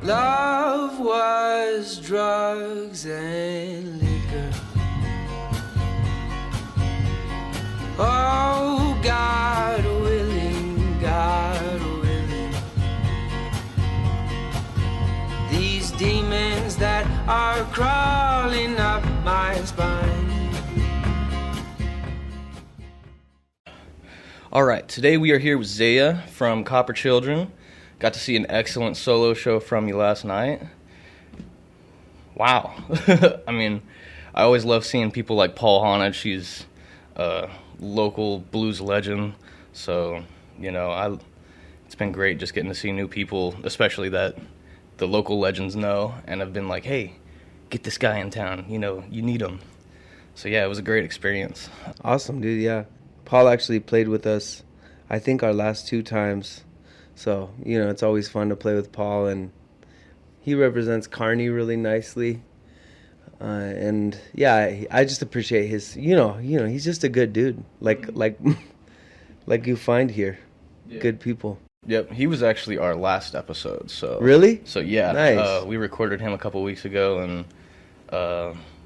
Love was drugs and liquor. Oh, God willing, God willing. These demons that are crawling up my spine. All right, today we are here with Zea from Copper Children. Got to see an excellent solo show from you last night. Wow. I mean, I always love seeing people like Paul Hannah. She's a local blues legend. So, it's been great just getting to see new people, especially that the local legends know and have been like, hey, get this guy in town. You need him. So, yeah, it was a great experience. Awesome, dude, yeah. Paul actually played with us, I think, our last 2 times. So, it's always fun to play with Paul, and he represents Kearney really nicely. And yeah, I just appreciate his, he's just a good dude, like you find here, yeah. Good people. Yep, he was actually our last episode. So really? So yeah, nice. We recorded him a couple weeks ago, and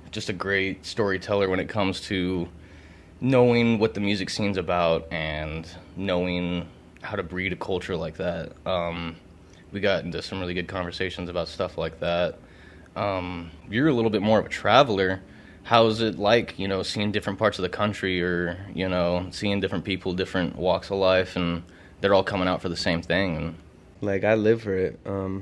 just a great storyteller when it comes to knowing what the music scene's about and knowing how to breed a culture like that. We got into some really good conversations about stuff like that. You're a little bit more of a traveler. How is it like, seeing different parts of the country, or, seeing different people, different walks of life, and they're all coming out for the same thing? And like, I live for it. I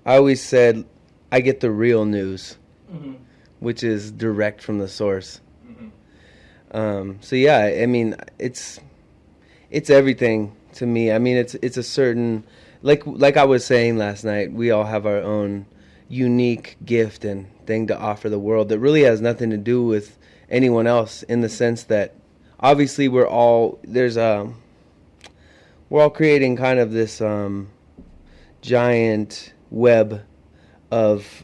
always said I get the real news, mm-hmm. which is direct from the source. Mm-hmm. So yeah, I mean, it's everything to me. I mean, it's a certain, like I was saying last night, we all have our own unique gift and thing to offer the world that really has nothing to do with anyone else, in the sense that obviously we're all creating kind of this giant web of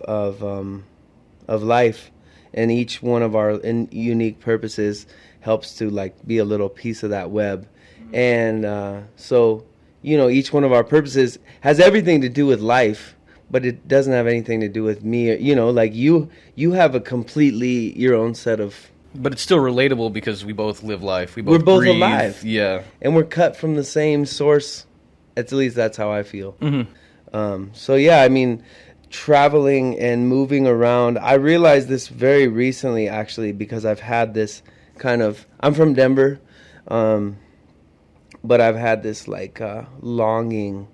life, and each one of our unique purposes helps to be a little piece of that web. And so, each one of our purposes has everything to do with life, but it doesn't have anything to do with me. You have a completely your own set of... But it's still relatable because we both live life. We're both breathe. Alive. Yeah. And we're cut from the same source. At least that's how I feel. Mm-hmm. So, yeah, I mean, traveling and moving around. I realized this very recently, actually, because I've had this kind of... I'm from Denver. But I've had this longing.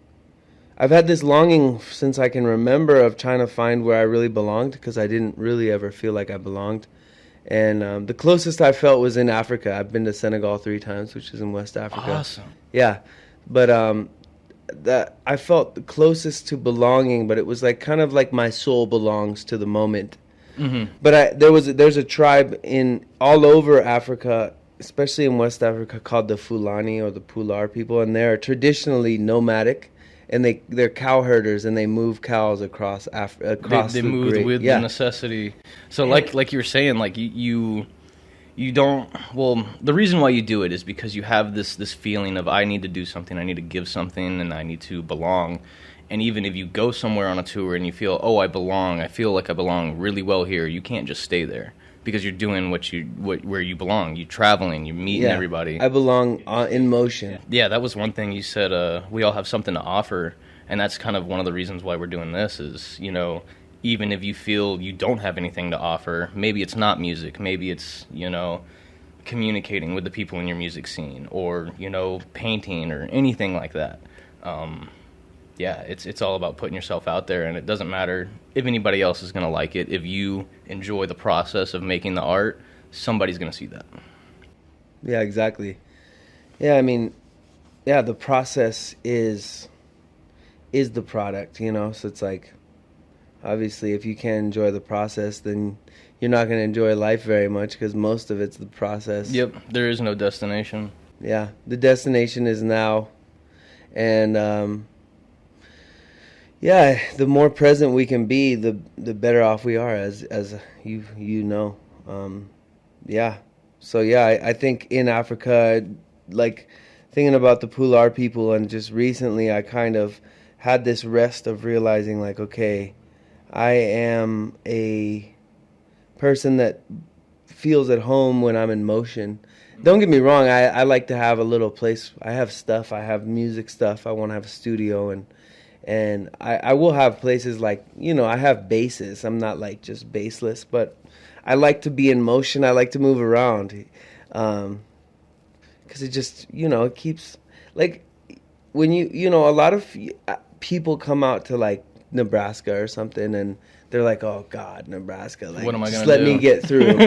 I've had this longing since I can remember, of trying to find where I really belonged, because I didn't really ever feel like I belonged. And the closest I felt was in Africa. I've been to Senegal 3 times, which is in West Africa. Awesome. Yeah, but that I felt the closest to belonging, but it was kind of like my soul belongs to the moment. Mm-hmm. But there's a tribe all over Africa, especially in West Africa, called the Fulani, or the Pular people, and they're traditionally nomadic, and they're cow herders, and they move cows across They moved with the necessity. So like you were saying, you don't... Well, the reason why you do it is because you have this feeling of, I need to do something, I need to give something, and I need to belong. And even if you go somewhere on a tour and you feel, I belong, I feel like I belong really well here, you can't just stay there, because you're doing where you belong. You're traveling, you're meeting everybody. I belong in motion. Yeah, that was one thing you said. We all have something to offer, and that's kind of one of the reasons why we're doing this is, even if you feel you don't have anything to offer, maybe it's not music, maybe it's, communicating with the people in your music scene, or, painting, or anything like that. Yeah, it's all about putting yourself out there, and it doesn't matter if anybody else is going to like it. If you enjoy the process of making the art, somebody's going to see that. Yeah, exactly. Yeah, I mean, the process is the product, so it's obviously if you can't enjoy the process, then you're not going to enjoy life very much, because most of it's the process. Yep, there is no destination. Yeah, the destination is now, and yeah, the more present we can be, the better off we are, as you know. Yeah. So yeah, I think in Africa, thinking about the Pular people, and just recently I kind of had this rest of realizing, like, okay, I am a person that feels at home when I'm in motion. Don't get me wrong, I like to have a little place. I have stuff. I have music stuff. I want to have a studio, and I will have places like, I have bases. I'm not like just baseless, but I like to be in motion. I like to move around. Because it just, it keeps, like, when a lot of people come out to, like, Nebraska or something, and they're like, oh, God, Nebraska, like, what am I just gonna let do? me get through.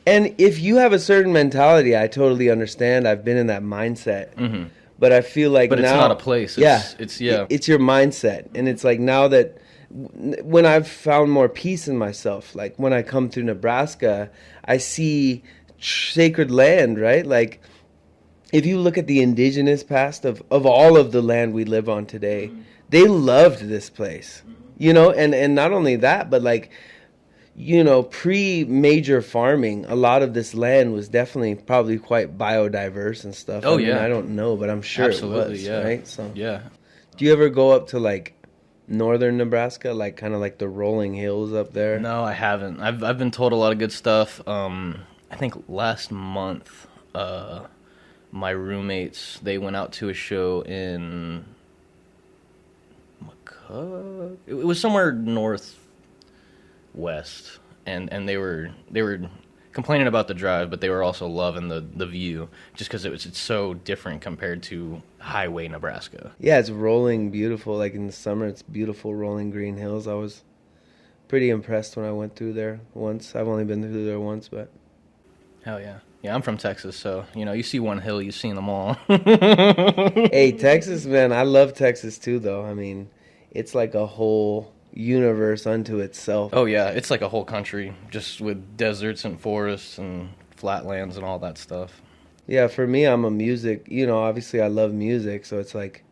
And if you have a certain mentality, I totally understand. I've been in that mindset. Mm-hmm. But I feel like but now... it's not a place. It's your mindset. And it's like now that when I've found more peace in myself, like when I come through Nebraska, I see sacred land, right? Like, if you look at the indigenous past of all of the land we live on today, they loved this place, and not only that, but like, pre-major farming, a lot of this land was definitely probably quite biodiverse and stuff. Oh, I mean, yeah. I don't know, but I'm sure Absolutely, it was, yeah. right? So, Yeah. do you ever go up to, like, northern Nebraska, like kind of like the rolling hills up there? No, I haven't. I've been told a lot of good stuff. I think last month, my roommates, they went out to a show in McCook. It was somewhere northwest, and they were complaining about the drive, but they were also loving the view, just because it's so different compared to highway Nebraska. Yeah, it's rolling beautiful. Like in the summer, it's beautiful rolling green hills. I was pretty impressed when I went through there once. I've only been through there once, but... Hell yeah. Yeah, I'm from Texas, so, you see one hill, you've seen them all. Hey, Texas, man, I love Texas too, though. I mean, it's like a whole universe unto itself. Oh, yeah, it's like a whole country, just with deserts and forests and flatlands and all that stuff. Yeah, for me, I'm a music, obviously I love music, so it's like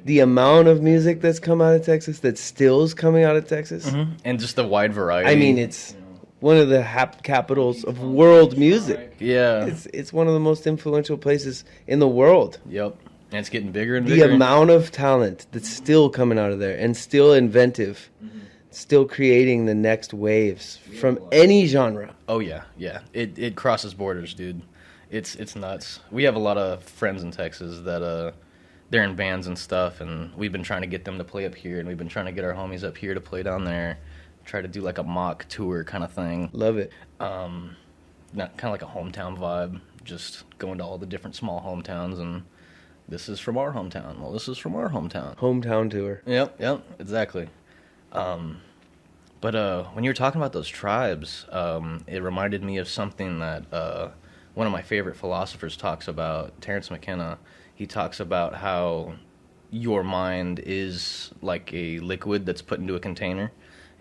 the amount of music that's come out of Texas, that still's coming out of Texas. Mm-hmm. And just the wide variety. I mean, it's one of the capitals of world music. Yeah. It's one of the most influential places in the world. Yep. And it's getting bigger and The bigger. amount of talent that's still coming out of there, and still inventive, still creating the next waves from any genre. Oh, yeah, yeah. It crosses borders, dude. It's nuts. We have a lot of friends in Texas that they're in bands and stuff, and we've been trying to get them to play up here, and we've been trying to get our homies up here to play down there, try to do like a mock tour kind of thing. Love it. Not kind of like a hometown vibe, just going to all the different small hometowns, and this is from our hometown. Well, this is from our hometown. Hometown tour. Yep, exactly. But when you were talking about those tribes, it reminded me of something that one of my favorite philosophers talks about, Terrence McKenna. He talks about how your mind is like a liquid that's put into a container,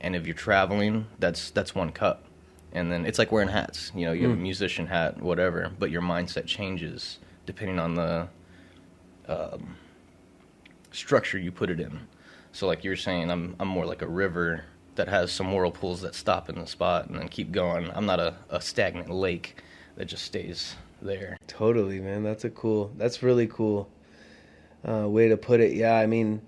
and if you're traveling, that's one cup. And then it's like wearing hats. You have a musician hat, whatever, but your mindset changes depending on the structure you put it in. So like you're saying, I'm more like a river that has some whirlpools that stop in the spot and then keep going. I'm not a stagnant lake that just stays there. Totally, man. That's really cool way to put it. Yeah, I mean,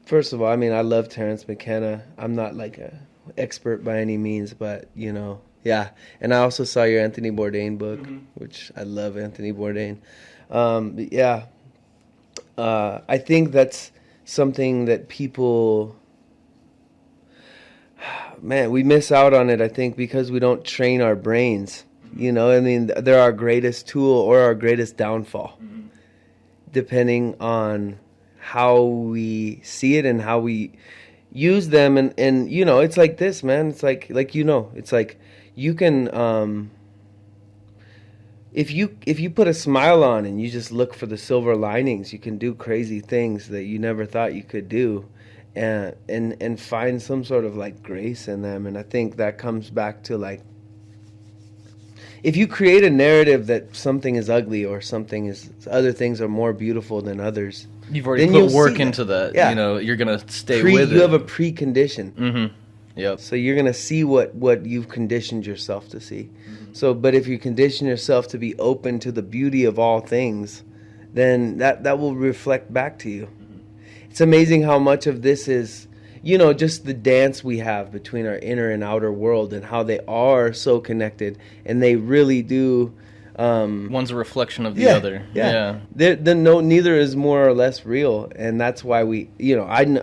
first of all, I love Terrence McKenna. I'm not like a expert by any means, but yeah. And I also saw your Anthony Bourdain book, which I love Anthony Bourdain. But yeah, I think that's something that people, man, we miss out on it, I think, because we don't train our brains. They're our greatest tool or our greatest downfall, depending on how we see it and how we use them. And it's like this, man. It's like it's like you can, if you put a smile on and you just look for the silver linings, you can do crazy things that you never thought you could do, and find some sort of like grace in them. And I think that comes back to like, if you create a narrative that something is ugly or other things are more beautiful than others, you've already put work into that. Yeah. You're gonna stay with it. You have a precondition. Mm-hmm. Yep. So you're gonna see what you've conditioned yourself to see. So, but if you condition yourself to be open to the beauty of all things, then that will reflect back to you. It's amazing how much of this is, just the dance we have between our inner and outer world, and how they are so connected, and they really do. One's a reflection of the other. Yeah. Neither is more or less real, and that's why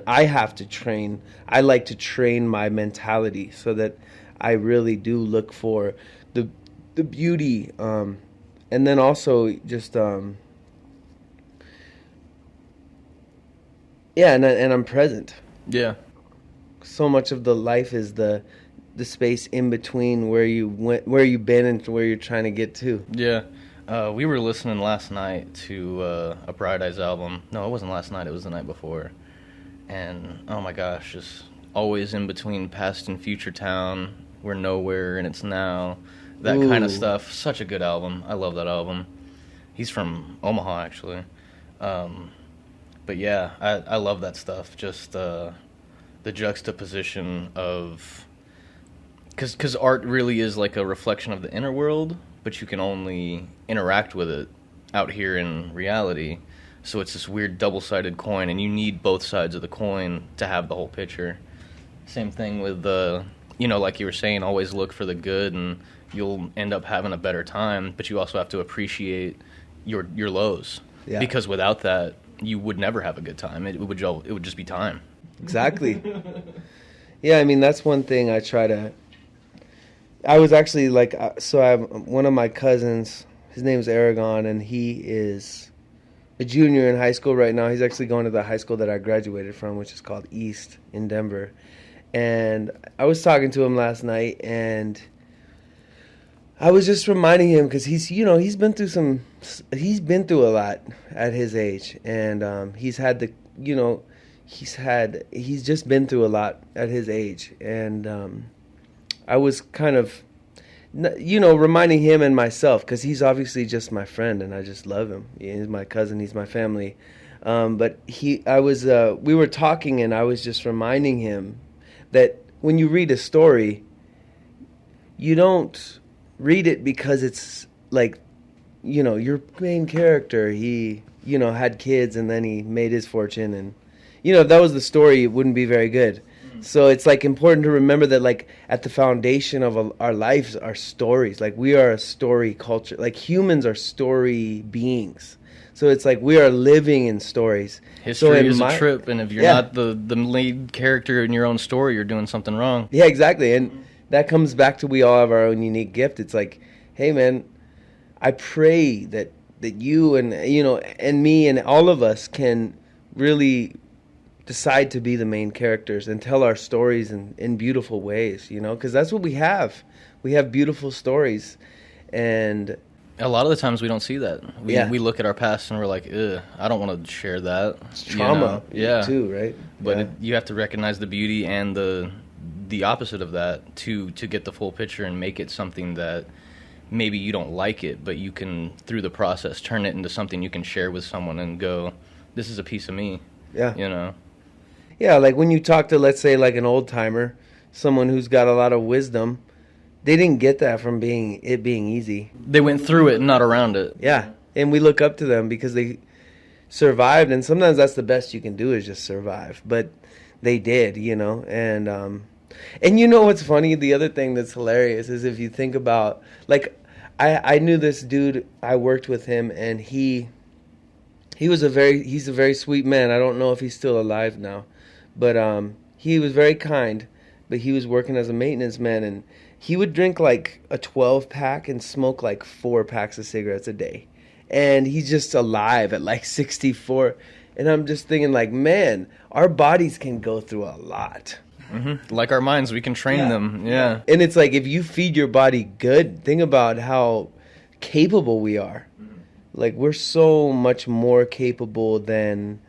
I have to train. I like to train my mentality so that I really do look for the beauty, and then also just and I'm present. Yeah. So much of the life is the space in between where you've been and where you're trying to get to. Yeah. We were listening last night to a Bright Eyes album. No, it wasn't last night. It was the night before. And, oh my gosh, just always in between past and future town. We're nowhere and it's now. That kind of stuff. Such a good album. I love that album. He's from Omaha, actually. But yeah, I love that stuff. Just the juxtaposition of... Because art really is like a reflection of the inner world, but you can only interact with it out here in reality. So it's this weird double-sided coin, and you need both sides of the coin to have the whole picture. Same thing with like you were saying, always look for the good, and you'll end up having a better time. But you also have to appreciate your lows, because without that, you would never have a good time. It would just be time. Exactly. Yeah, I mean, that's one thing I try to. I was actually so I have one of my cousins. His name's Aragon, and he is a junior in high school right now. He's actually going to the high school that I graduated from, which is called East in Denver. And I was talking to him last night, and I was just reminding him, because he's been through a lot at his age, and he's just been through a lot at his age, and I was kind of, reminding him and myself, because he's obviously just my friend, and I just love him. He's my cousin, he's my family. But we were talking, and I was just reminding him that when you read a story, you don't read it because it's like, your main character, he, had kids, and then he made his fortune, and, if that was the story, it wouldn't be very good. So it's important to remember that at the foundation of our lives are stories. We are a story culture. Humans are story beings. So it's we are living in stories. History is a trip, and if you're not the lead character in your own story, you're doing something wrong. Yeah, exactly. And that comes back to we all have our own unique gift. It's hey man, I pray that you and and me and all of us can really decide to be the main characters and tell our stories in beautiful ways, because that's what we have. We have beautiful stories, and a lot of the times we don't see that. We look at our past and we're like, ugh, I don't want to share that. It's trauma, too, right? But you have to recognize the beauty and the opposite of that to get the full picture and make it something that maybe you don't like it, but you can, through the process, turn it into something you can share with someone and go, this is a piece of me. Yeah. Yeah, when you talk to, let's say, an old-timer, someone who's got a lot of wisdom, they didn't get that from being easy. They went through it, not around it. Yeah, and we look up to them because they survived, and sometimes that's the best you can do is just survive. But they did, and what's funny? The other thing that's hilarious is if you think about, I knew this dude, I worked with him, and he's a very sweet man. I don't know if he's still alive now. But he was very kind, but he was working as a maintenance man, and he would drink a 12-pack and smoke 4 packs of cigarettes a day. And he's just alive at 64. And I'm just thinking man, our bodies can go through a lot. Mm-hmm. Like our minds, we can train them. Yeah. And it's if you feed your body good, think about how capable we are. Mm-hmm. We're so much more capable than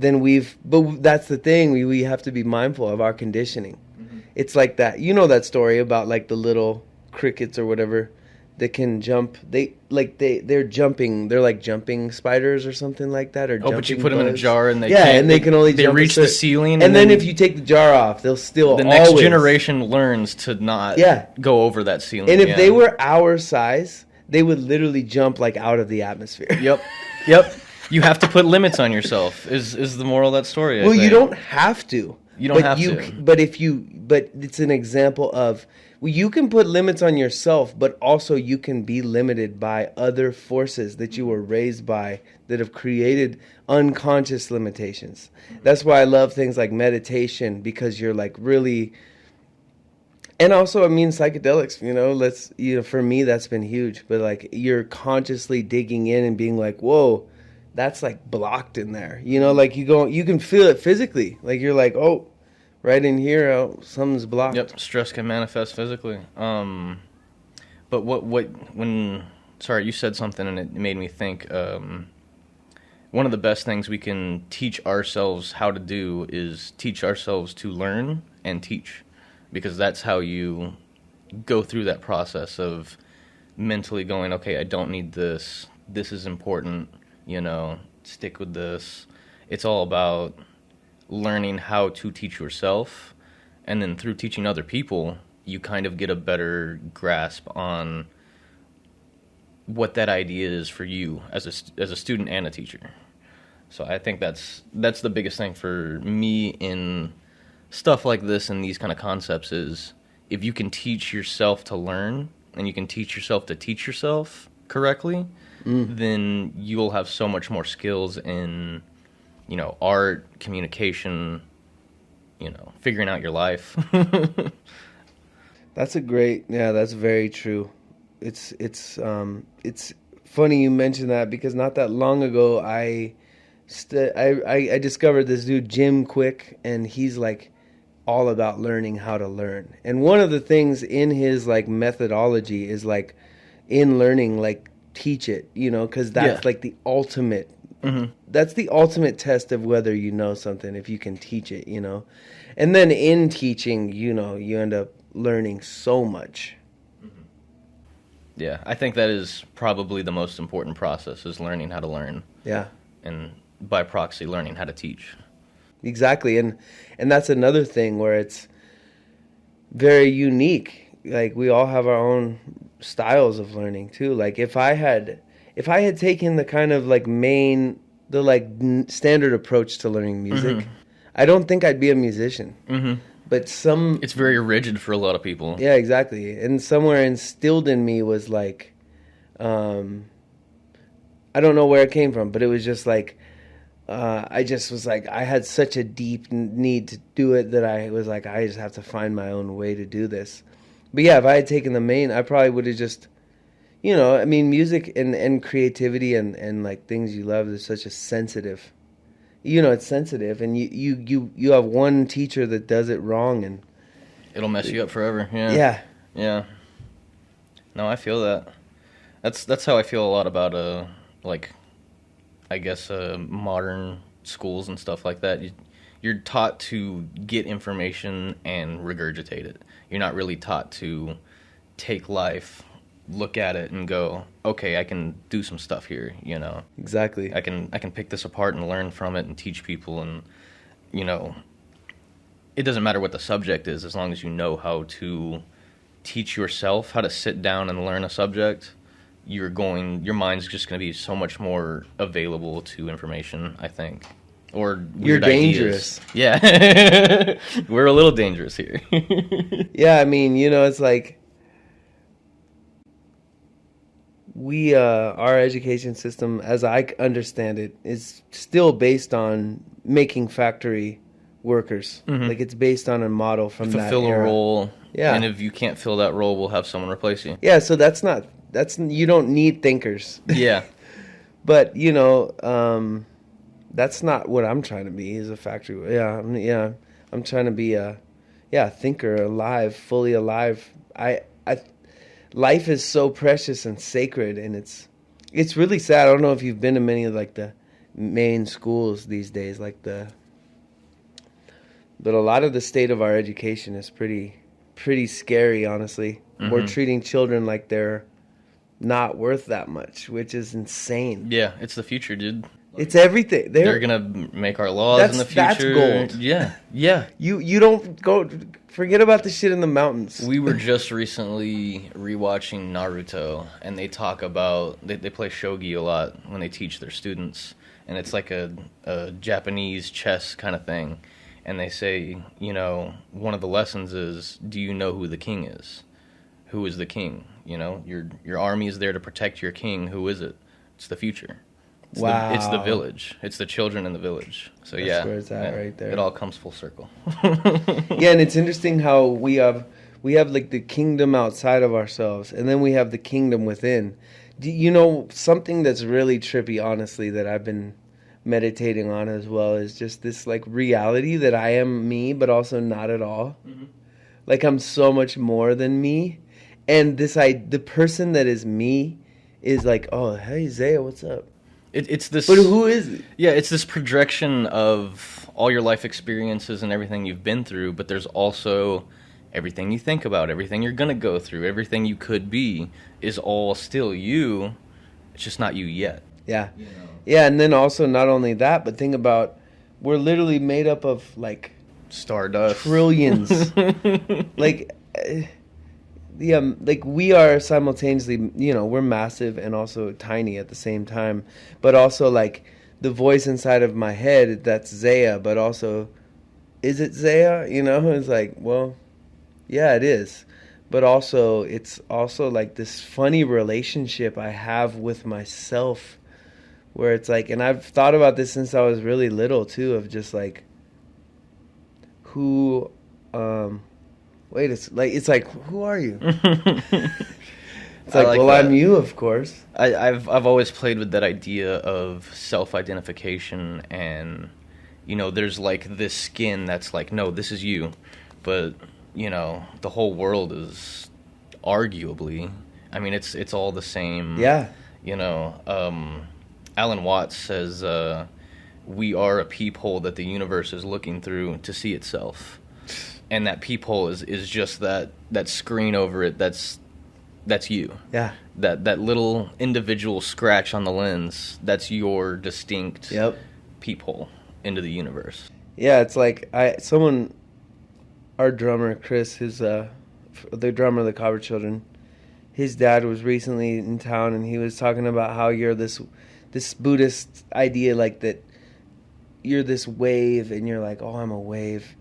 but that's the thing, we have to be mindful of our conditioning. Mm-hmm. It's that, that story about the little crickets or whatever that can jump, they're jumping spiders or something like that, or but you put them in a jar and they can only they reach the ceiling, and then if you take the jar off, they'll still the next generation learns to not go over that ceiling. And if they were our size, they would literally jump out of the atmosphere. Yep. Yep. You have to put limits on yourself. Is the moral of that story? Well, you don't have to. You don't have to. But it's an example of, well, you can put limits on yourself, but also you can be limited by other forces that you were raised by that have created unconscious limitations. That's why I love things like meditation, because you're like really, and also, I mean, psychedelics, for me, that's been huge. But like, you're consciously digging in and being like, whoa, that's like blocked in there. Like you can feel it physically. Like you're like, oh, right in here, oh, something's blocked. Yep, stress can manifest physically. But sorry, you said something and it made me think. One of the best things we can teach ourselves how to do is teach ourselves to learn and teach, because that's how you go through that process of mentally going, okay, I don't need this. This is important. Stick with this. It's all about learning how to teach yourself, and then through teaching other people, you kind of get a better grasp on what that idea is for you as a student and a teacher. So I think that's the biggest thing for me in stuff like this and these kind of concepts is, if you can teach yourself to learn and you can teach yourself to teach yourself correctly, then you will have so much more skills in, art, communication, figuring out your life. That's that's very true. It's funny you mention that, because not that long ago I discovered this dude Jim Quick, and he's like all about learning how to learn. And one of the things in his like methodology is like, in learning, like, teach it, because that's like the ultimate. That's the ultimate test of whether you know something, if you can teach it, And then in teaching, you end up learning so much. Yeah, I think that is probably the most important process, is learning how to learn. Yeah. And by proxy, learning how to teach. Exactly. And that's another thing where it's very unique. Like, we all have our own styles of learning too. Like, if I had taken the kind of like standard approach to learning music, I don't think I'd be a musician. But it's very rigid for a lot of people. Yeah, exactly. And somewhere instilled in me was like, I don't know where it came from, but it was just like, I just was like, I had such a deep need to do it that I was like, I just have to find my own way to do this. But yeah, if I had taken the main, I probably would have just, music and creativity and like things you love is such a sensitive, it's sensitive, and you have one teacher that does it wrong, and it'll mess you up forever. Yeah. No, I feel that. That's how I feel a lot about modern schools and stuff like that. You're taught to get information and regurgitate it. You're not really taught to take life, look at it, and go, okay, I can do some stuff here, Exactly. I can pick this apart and learn from it and teach people, and, it doesn't matter what the subject is, as long as you know how to teach yourself how to sit down and learn a subject. Your mind's just going to be so much more available to information, I think. Or you're dangerous. Ideas. Yeah. We're a little dangerous here. Yeah, it's like our education system, as I understand it, is still based on making factory workers. Like, it's based on a model from that era. Fulfill a role. Yeah. And if you can't fill that role, we'll have someone replace you. Yeah, so you don't need thinkers. Yeah. But, that's not what I'm trying to be, is a factory. Yeah. I'm trying to be a thinker, alive, fully alive. Life is so precious and sacred, and it's really sad. I don't know if you've been to many of like the main schools these days, but a lot of the state of our education is pretty scary, honestly. We're treating children like they're not worth that much, which is insane. Yeah, it's the future, dude. It's everything. They're gonna make our laws in the future. That's gold. Yeah. You don't go. Forget about the shit in the mountains. We were just recently rewatching Naruto, and they talk about they play shogi a lot when they teach their students, and it's like a Japanese chess kind of thing. And they say, you know, one of the lessons is, do you know who the king is? Who is the king? You know, your army is there to protect your king. Who is it? It's the future. Wow. It's the village. It's the children in the village. So That's where it's at right there. It all comes full circle. Yeah, and it's interesting how we have like the kingdom outside of ourselves, and then we have the kingdom within. You know, something that's really trippy, honestly, that I've been meditating on as well is just this like reality that I am me, but also not at all. Mm-hmm. Like I'm so much more than me, and the person that is me is like, oh, hey Zea, what's up? It's this. But who is it? Yeah, it's this projection of all your life experiences and everything you've been through, but there's also everything you think about, everything you're gonna go through, everything you could be is all still you. It's just not you yet. Yeah. You know? Yeah, and then also not only that, but think about we're literally made up of like stardust, trillions. Like we are simultaneously, you know, we're massive and also tiny at the same time, but also like the voice inside of my head, that's Zea, but also, is it Zea? You know, it's like, well, yeah, it is. But also, it's also like this funny relationship I have with myself where it's like, and I've thought about this since I was really little too, of just like, who, it's like, who are you? It's like, well, that. I'm you, of course. I've always played with that idea of self-identification, and you know, there's like this skin that's like, no, this is you, but you know, the whole world is arguably, I mean, it's all the same. Yeah. You know, Alan Watts says we are a peephole that the universe is looking through to see itself. And that peephole is just that screen over it. That's you. Yeah. That little individual scratch on the lens. That's your distinct peephole into the universe. Yeah, it's like our drummer Chris, the drummer of the Copper Children. His dad was recently in town, and he was talking about how you're this Buddhist idea, like that you're this wave, and you're like, oh, I'm a wave.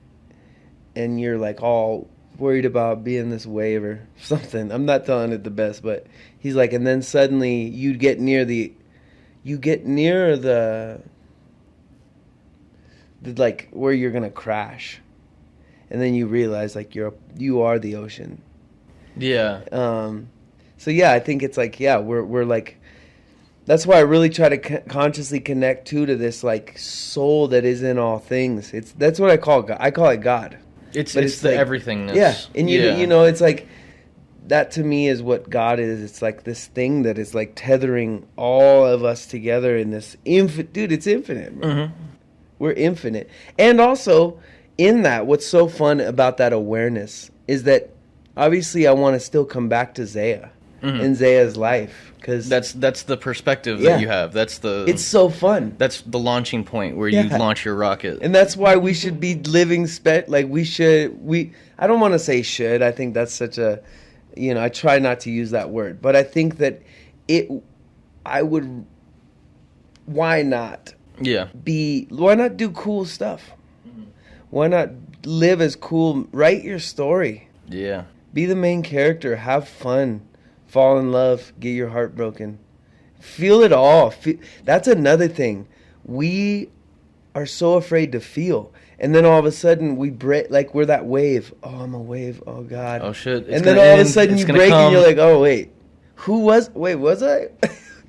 And you're like all worried about being this wave or something. I'm not telling it the best, but he's like, and then suddenly you get near the like where you're gonna crash, and then you realize like you are the ocean. Yeah. So yeah, I think it's like, yeah, we're like, that's why I really try to consciously connect to this like soul that is in all things. That's what I call God. I call it God. It's the like, everyhingness. Yeah, and you know, it's like that to me is what God is. It's like this thing that is like tethering all of us together in this dude. It's infinite, bro. Mm-hmm. We're infinite, and also in that, what's so fun about that awareness is that obviously I want to still come back to Zea and Zea's life. Cause that's the perspective that you have. It's so fun. That's the launching point where you launch your rocket. And that's why we should be living I don't want to say should. I think that's such a, you know, I try not to use that word, but I think that why not? Yeah. Why not do cool stuff? Mm-hmm. Why not live as cool? Write your story. Yeah. Be the main character. Have fun. Fall in love, get your heart broken. Feel it all. That's another thing. We are so afraid to feel. And then all of a sudden we break, like we're that wave. Oh, I'm a wave. Oh, God. Oh, shit. And then all of a sudden you break and you're like, oh, wait. Was I?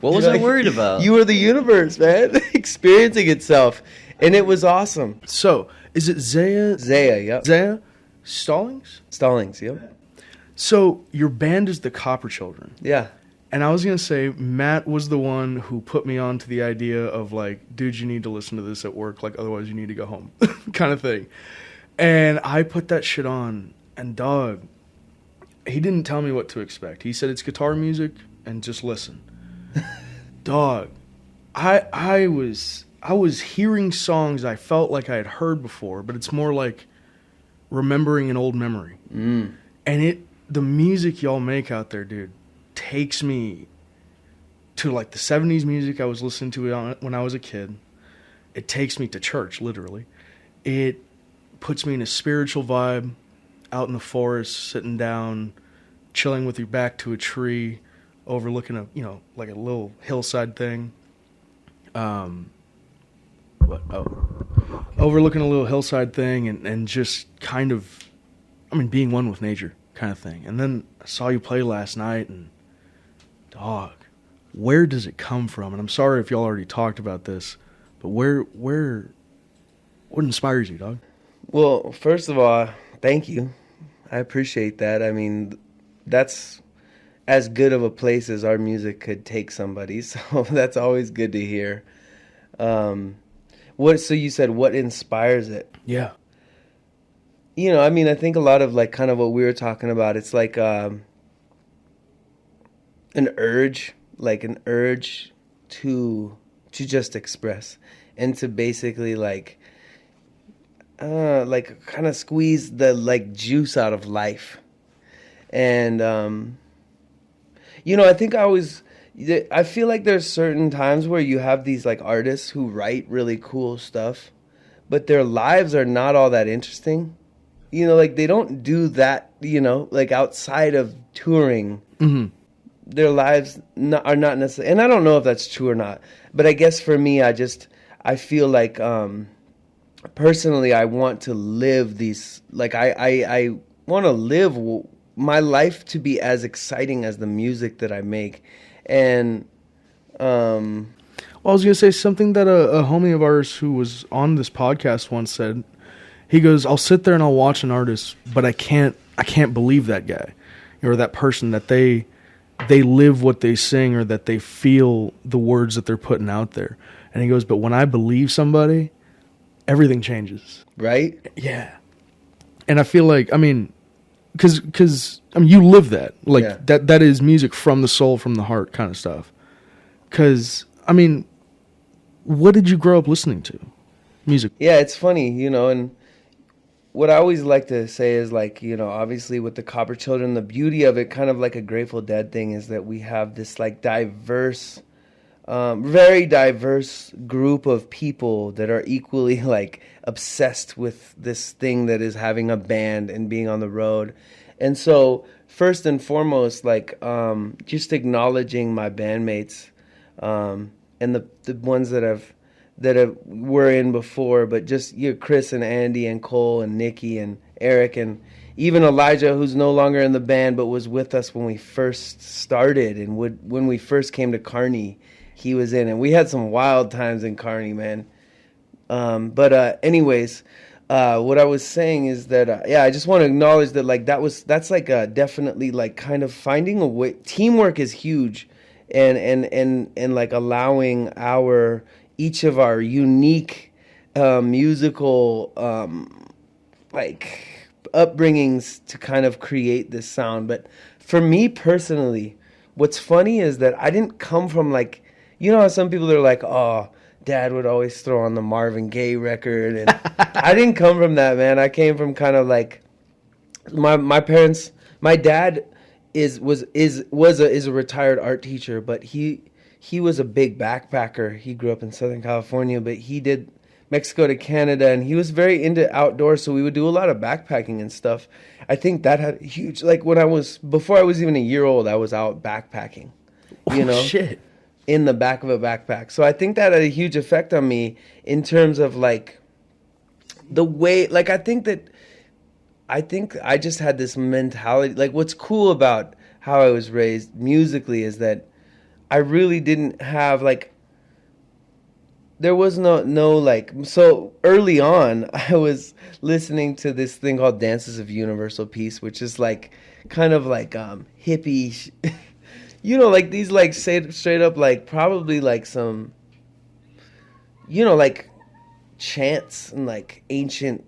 What was I worried about? You were the universe, man. Experiencing itself. And it was awesome. So, is it Zea? Zea, yep. Zea Stallings? Stallings, yep. So, your band is the Copper Children. Yeah. And I was going to say, Matt was the one who put me on to the idea of, like, dude, you need to listen to this at work, like, otherwise you need to go home, kind of thing. And I put that shit on, and dog, he didn't tell me what to expect. He said it's guitar music, and just listen. Dog, I was hearing songs I felt like I had heard before, but it's more like remembering an old memory. And the music y'all make out there, dude, takes me to like the 70s music I was listening to when I was a kid. It takes me to church, literally. It puts me in a spiritual vibe, out in the forest, sitting down, chilling with your back to a tree, overlooking like a little hillside thing. Overlooking a little hillside thing and just kind of, being one with nature kind of thing. And then I saw you play last night, and dog, where does it come from? And I'm sorry if y'all already talked about this, but what inspires you, dog? Well, first of all, thank you. I appreciate that. I mean, that's as good of a place as our music could take somebody, so that's always good to hear. So you said what inspires it? Yeah. I think a lot of like kind of what we were talking about, it's like an urge to just express and to basically like kind of squeeze the like juice out of life. And I think I feel like there's certain times where you have these like artists who write really cool stuff, but their lives are not all that interesting. Like they don't do that, like outside of touring. Mm-hmm. Their lives are not necessarily, and I don't know if that's true or not, but I guess for me, I feel like personally, I want to live these, like I want to live my life to be as exciting as the music that I make. And well, I was gonna say something that a homie of ours who was on this podcast once said. He goes, I'll sit there and I'll watch an artist, but I can't believe that guy or that person that they live what they sing or that they feel the words that they're putting out there. And he goes, but when I believe somebody, everything changes. Right? Yeah. And I feel like, because you live that. Like, yeah. that is music from the soul, from the heart kind of stuff. Because, what did you grow up listening to? Music. Yeah, it's funny, and what I always like to say is like, obviously with the Copper Children, the beauty of it, kind of like a Grateful Dead thing, is that we have this like diverse, very diverse group of people that are equally like obsessed with this thing that is having a band and being on the road. And so first and foremost, like just acknowledging my bandmates and the ones that were in before, but just Chris and Andy and Cole and Nikki and Eric and even Elijah, who's no longer in the band but was with us when we first started and when we first came to Kearney, he was in, and we had some wild times in Kearney, man. Anyways, what I was saying is that I just want to acknowledge that like that's like definitely like kind of finding a way. Teamwork is huge, and like allowing each of our unique musical like upbringings to kind of create this sound. But for me personally, what's funny is that I didn't come from like, how some people are like, oh, Dad would always throw on the Marvin Gaye record, and I didn't come from that, man. I came from kind of like my parents. My dad is a retired art teacher, but he was a big backpacker. He grew up in Southern California, but he did Mexico to Canada, and he was very into outdoors, so we would do a lot of backpacking and stuff. I think that had a huge, like before I was even a year old, I was out backpacking, shit, in the back of a backpack. So I think that had a huge effect on me in terms of like the way, like I think I just had this mentality. Like what's cool about how I was raised musically is that I really didn't have like, there was no like, so early on I was listening to this thing called Dances of Universal Peace, which is like kind of like hippie, like these like straight up like probably like some, like chants and like ancient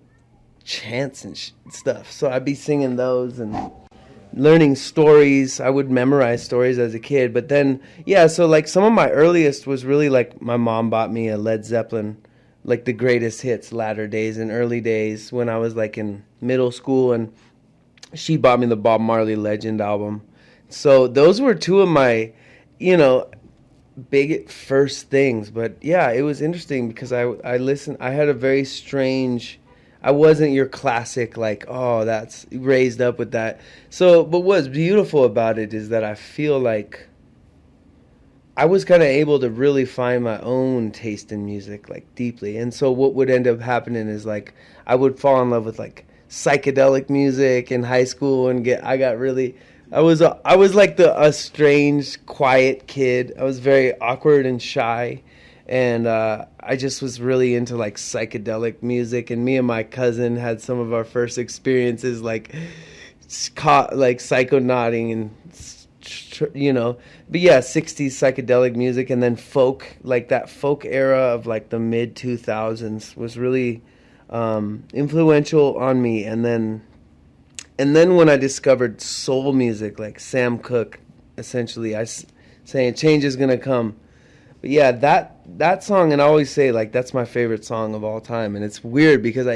chants and stuff. So I'd be singing those, and learning stories. I would memorize stories as a kid. But then, yeah, so like some of my earliest was really like my mom bought me a Led Zeppelin, like the greatest hits, latter days and early days when I was like in middle school. And she bought me the Bob Marley Legend album. So those were two of my, you know, big first things. But yeah, it was interesting because I listened. I had a very strange. I wasn't your classic like, oh, that's raised up with that. So, but what's beautiful about it is that I feel like I was kind of able to really find my own taste in music like deeply. And so what would end up happening is like I would fall in love with like psychedelic music in high school and I was like a strange, quiet kid. I was very awkward and shy, and I just was really into like psychedelic music. And me and my cousin had some of our first experiences, like psychonauting and you know. But yeah, '60s psychedelic music, and then folk, like that folk era of like the mid 2000s was really influential on me. And then when I discovered soul music, like Sam Cooke, essentially, saying change is gonna come. But yeah, that song, and I always say like that's my favorite song of all time. And it's weird because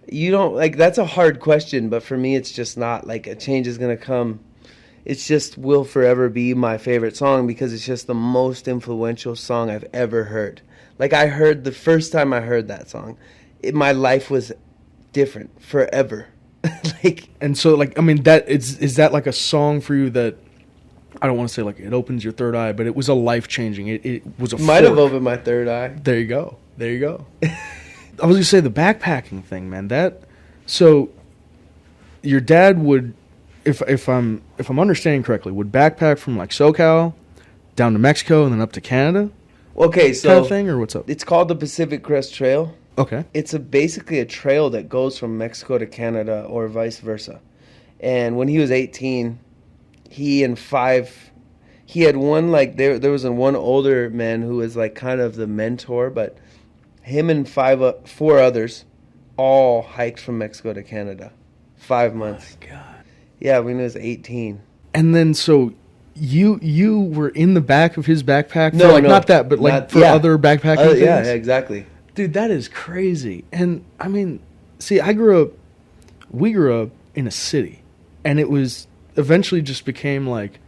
you don't like, that's a hard question, but for me it's just not like a change is gonna come. It's just will forever be my favorite song because it's just the most influential song I've ever heard. Like the first time I heard that song, my life was different forever. Like, and so like, I mean, that is that like a song for you that, I don't want to say like it opens your third eye, but it was a life changing. It was a might have opened my third eye. There you go. I was gonna say the backpacking thing, man. So your dad would, if I'm understanding correctly, would backpack from like SoCal down to Mexico and then up to Canada. Okay, so kind of thing, or what's up? It's called the Pacific Crest Trail. Okay. It's basically a trail that goes from Mexico to Canada or vice versa. And when he was 18, he had one, like, there was one older man who was like kind of the mentor, but him and four others all hiked from Mexico to Canada. 5 months. Oh my God. Yeah, when he was 18. And then so you were in the back of his backpack? No, like, not that, but like other backpacking things? Yeah, exactly. Dude, that is crazy. And I mean, see, we grew up in a city, and it was eventually just became like,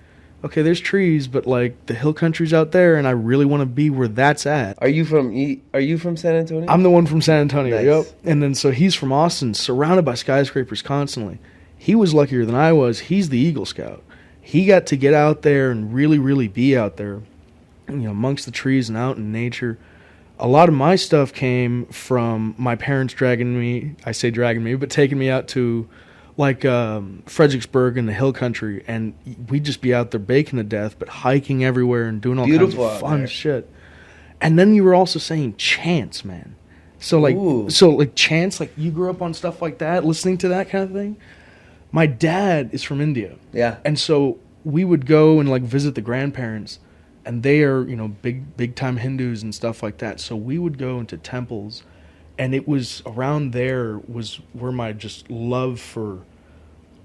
okay, there's trees, but like the hill country's out there, and I really want to be where that's at. Are you from San Antonio? I'm the one from San Antonio. Nice. Yep. And then so he's from Austin, surrounded by skyscrapers constantly. He was luckier than I was. He's the Eagle Scout. He got to get out there and really, really be out there, you know, amongst the trees and out in nature. A lot of my stuff came from my parents dragging me, but taking me out to like Fredericksburg in the hill country, and we'd just be out there baking to death, but hiking everywhere and doing all Beautiful kinds of out fun there. shit. And then you were also saying chants, man. So like chants, like you grew up on stuff like that, listening to that kind of thing. My dad is from India. Yeah. And so we would go and like visit the grandparents, and they are, you know, big time Hindus and stuff like that. So we would go into temples, and it was around there was where my just love for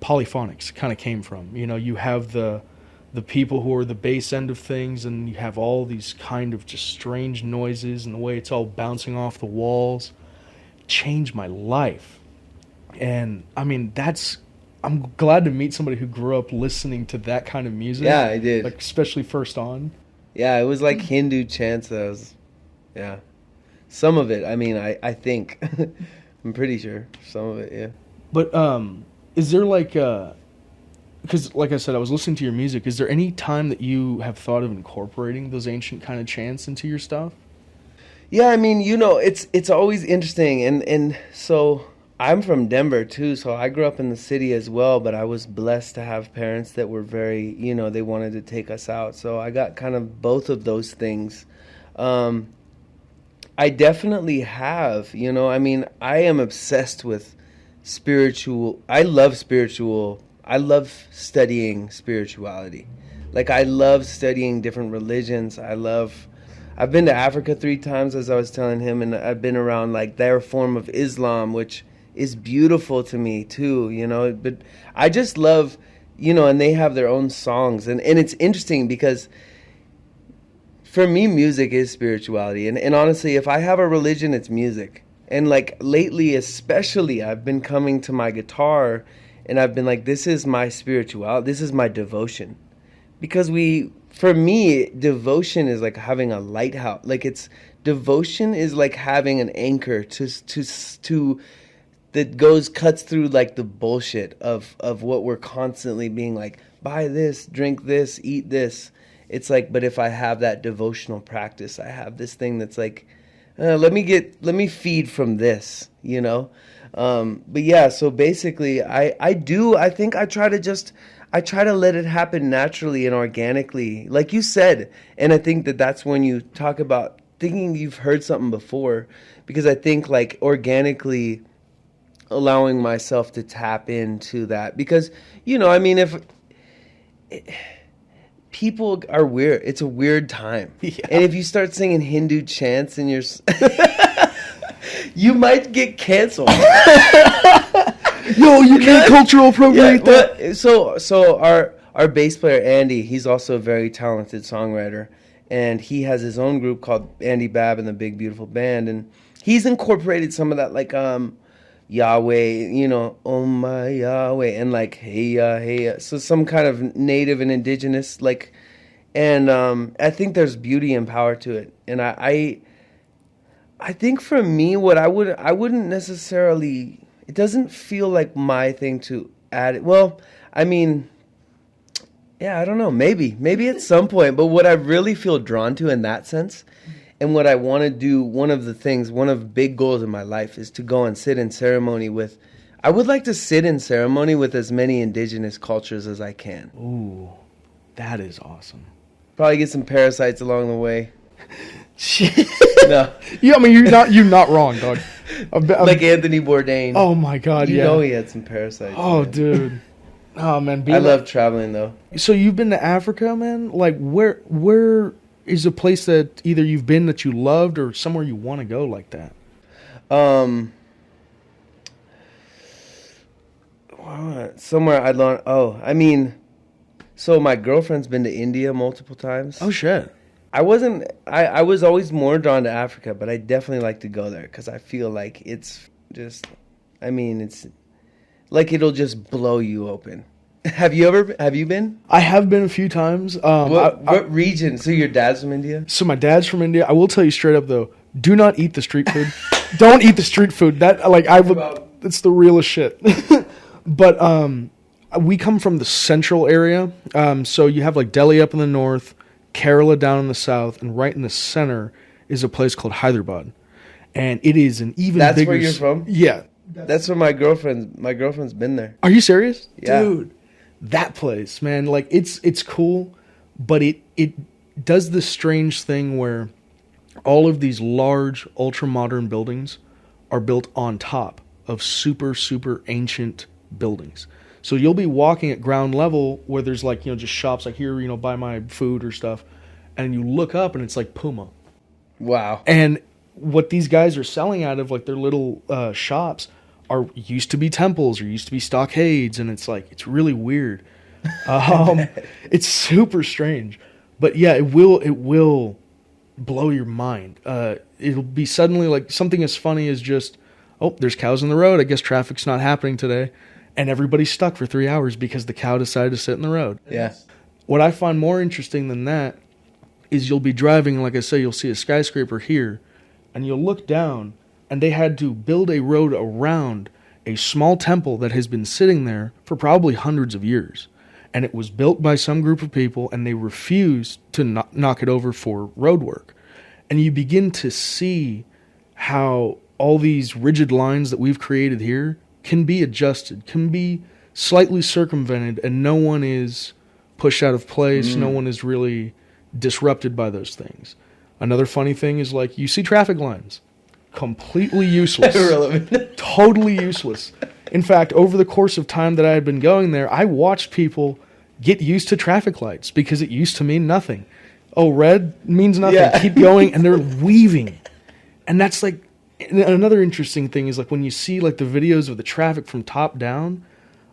polyphonics kind of came from. You know, you have the people who are the bass end of things, and you have all these kind of just strange noises and the way it's all bouncing off the walls. Changed my life. And I mean, I'm glad to meet somebody who grew up listening to that kind of music. Yeah, I did. Like, especially First On. Yeah, it was like Hindu chants. Yeah. Some of it, I mean, I think. I'm pretty sure. Some of it, yeah. But is there like, because like I said, I was listening to your music. Is there any time that you have thought of incorporating those ancient kind of chants into your stuff? Yeah, I mean, you know, it's always interesting. And so I'm from Denver, too, so I grew up in the city as well, but I was blessed to have parents that were very, you know, they wanted to take us out. So I got kind of both of those things. I definitely have, you know, I mean, I am obsessed with I love studying spirituality. Like, I love studying different religions. I've been to Africa 3 times, as I was telling him, and I've been around, like, their form of Islam, which is beautiful to me, too, you know. But I just love and they have their own songs. And it's interesting because for me, music is spirituality. And honestly, if I have a religion, it's music. And like lately, especially, I've been coming to my guitar and I've been like, this is my spirituality. This is my devotion. Because for me, devotion is like having a lighthouse. Like devotion is like having an anchor that cuts through like the bullshit of what we're constantly being like, buy this, drink this, eat this. It's like, but if I have that devotional practice, I have this thing that's like, let me feed from this, But yeah, so basically I think I try to let it happen naturally and organically, like you said. And I think that's when you talk about thinking you've heard something before, because I think like organically allowing myself to tap into that, because if people are weird, it's a weird time. Yeah. And if you start singing Hindu chants and you might get canceled. Yo, you can't cultural appropriate that. But, so our bass player Andy, he's also a very talented songwriter, and he has his own group called Andy Babb and the Big Beautiful Band, and he's incorporated some of that like Yahweh, oh my Yahweh, and like hey ya, so some kind of native and indigenous like, and I think there's beauty and power to it, and I think for me, what I wouldn't necessarily, it doesn't feel like my thing to add it. Well, I mean, yeah, I don't know, maybe at some point, but what I really feel drawn to in that sense, and what I want to do, one of the big goals in my life is to go and sit in ceremony with, I would like to sit in ceremony with as many indigenous cultures as I can. Ooh, that is awesome. Probably get some parasites along the way. No. Yeah, I mean, you're not wrong, dog. Like Anthony Bourdain. Oh my God, you yeah. know he had some parasites. Oh, man. dude. Oh man, I love traveling though. So you've been to Africa, man? Like where is a place that either you've been that you loved or somewhere you want to go like that? Somewhere I'd learn. Oh, I mean, so my girlfriend's been to India multiple times. Oh shit. I was always more drawn to Africa, but I definitely like to go there because I feel like it's just, I mean, it's like it'll just blow you open. Have you been? I have been a few times. What region? So your dad's from India? So my dad's from India. I will tell you straight up though, do not eat the street food. Don't eat the street food. That like I would. It's the realest shit. But we come from the central area. So you have like Delhi up in the north, Kerala down in the south, and right in the center is a place called Hyderabad, and it is an even That's bigger. Where you're from? Yeah, that's where my girlfriend's been there. Are you serious? Yeah. Dude, that place, man, like it's cool, but it does this strange thing where all of these large, ultra modern buildings are built on top of super, super ancient buildings. So you'll be walking at ground level where there's like, just shops like here, buy my food or stuff. And you look up and it's like Puma. Wow. And what these guys are selling out of like their little shops used to be temples or used to be stockades. And it's like, it's really weird. It's super strange. But yeah, it will blow your mind. It'll be suddenly like something as funny as just, oh, there's cows in the road. I guess traffic's not happening today. And everybody's stuck for 3 hours because the cow decided to sit in the road. Yeah. What I find more interesting than that is you'll be driving, like I say, you'll see a skyscraper here, and you'll look down, and they had to build a road around a small temple that has been sitting there for probably hundreds of years. And it was built by some group of people, and they refused to knock it over for road work. And you begin to see how all these rigid lines that we've created here can be adjusted, can be slightly circumvented, and no one is pushed out of place. No one is really disrupted by those things. Another funny thing is like you see traffic lines. Completely useless. Irrelevant. Totally useless. In fact, over the course of time that I had been going there, I watched people get used to traffic lights because it used to mean nothing. Oh, red means nothing. Yeah. Keep going, and they're weaving. And that's like, another interesting thing is like when you see like the videos of the traffic from top down,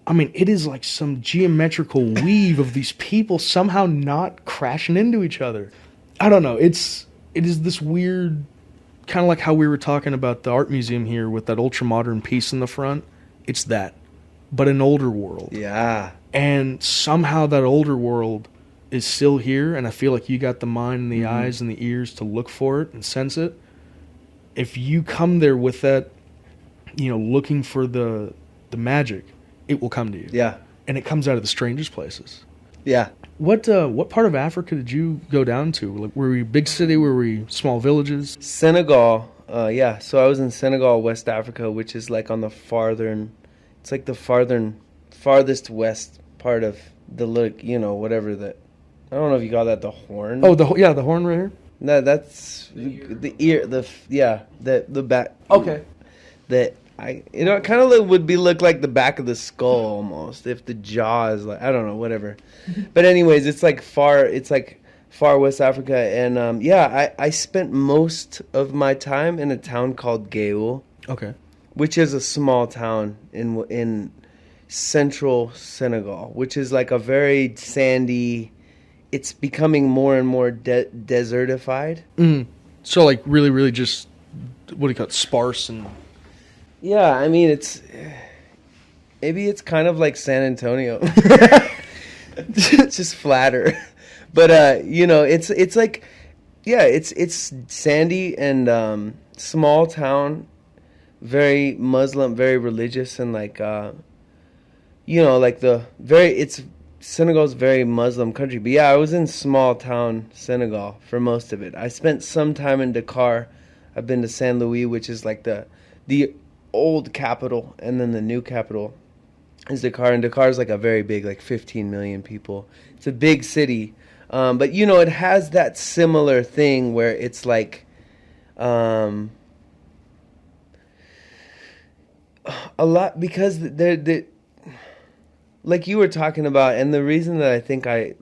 I mean, it is like some geometrical weave of these people somehow not crashing into each other. I don't know. It is this weird, kind of like how we were talking about the art museum here with that ultra modern piece in the front. It's that, but an older world. Yeah. And somehow that older world is still here, and I feel like you got the mind and the eyes and the ears to look for it and sense it. If you come there with that, looking for the magic, it will come to you. Yeah. And it comes out of the strangest places. Yeah. What part of Africa did you go down to? Like, were we big city? Were we small villages? Senegal. Yeah. So I was in Senegal, West Africa, which is like on the farthest west part of the whatever that. I don't know if you call that the Horn. Oh, the Horn right here. No, that's the ear. The back. Okay. It kind of would look like the back of the skull almost, if the jaw is like, I don't know, whatever. But anyways, it's like far West Africa, and I spent most of my time in a town called Gaoul. Okay. Which is a small town in central Senegal, which is like a very sandy. It's becoming more and more desertified. So like really, really just, what do you call it, sparse and... Yeah, I mean, maybe it's kind of like San Antonio. It's just flatter. But, it's like, yeah, it's sandy and small town, very Muslim, very religious, and Senegal's very Muslim country. But yeah, I was in small town Senegal for most of it. I spent some time in Dakar. I've been to Saint Louis, which is like the old capital, and then the new capital is Dakar, and Dakar is like a very big, like 15 million people. It's a big city, but it has that similar thing where it's like a lot, because they're like you were talking about, and the reason that I think I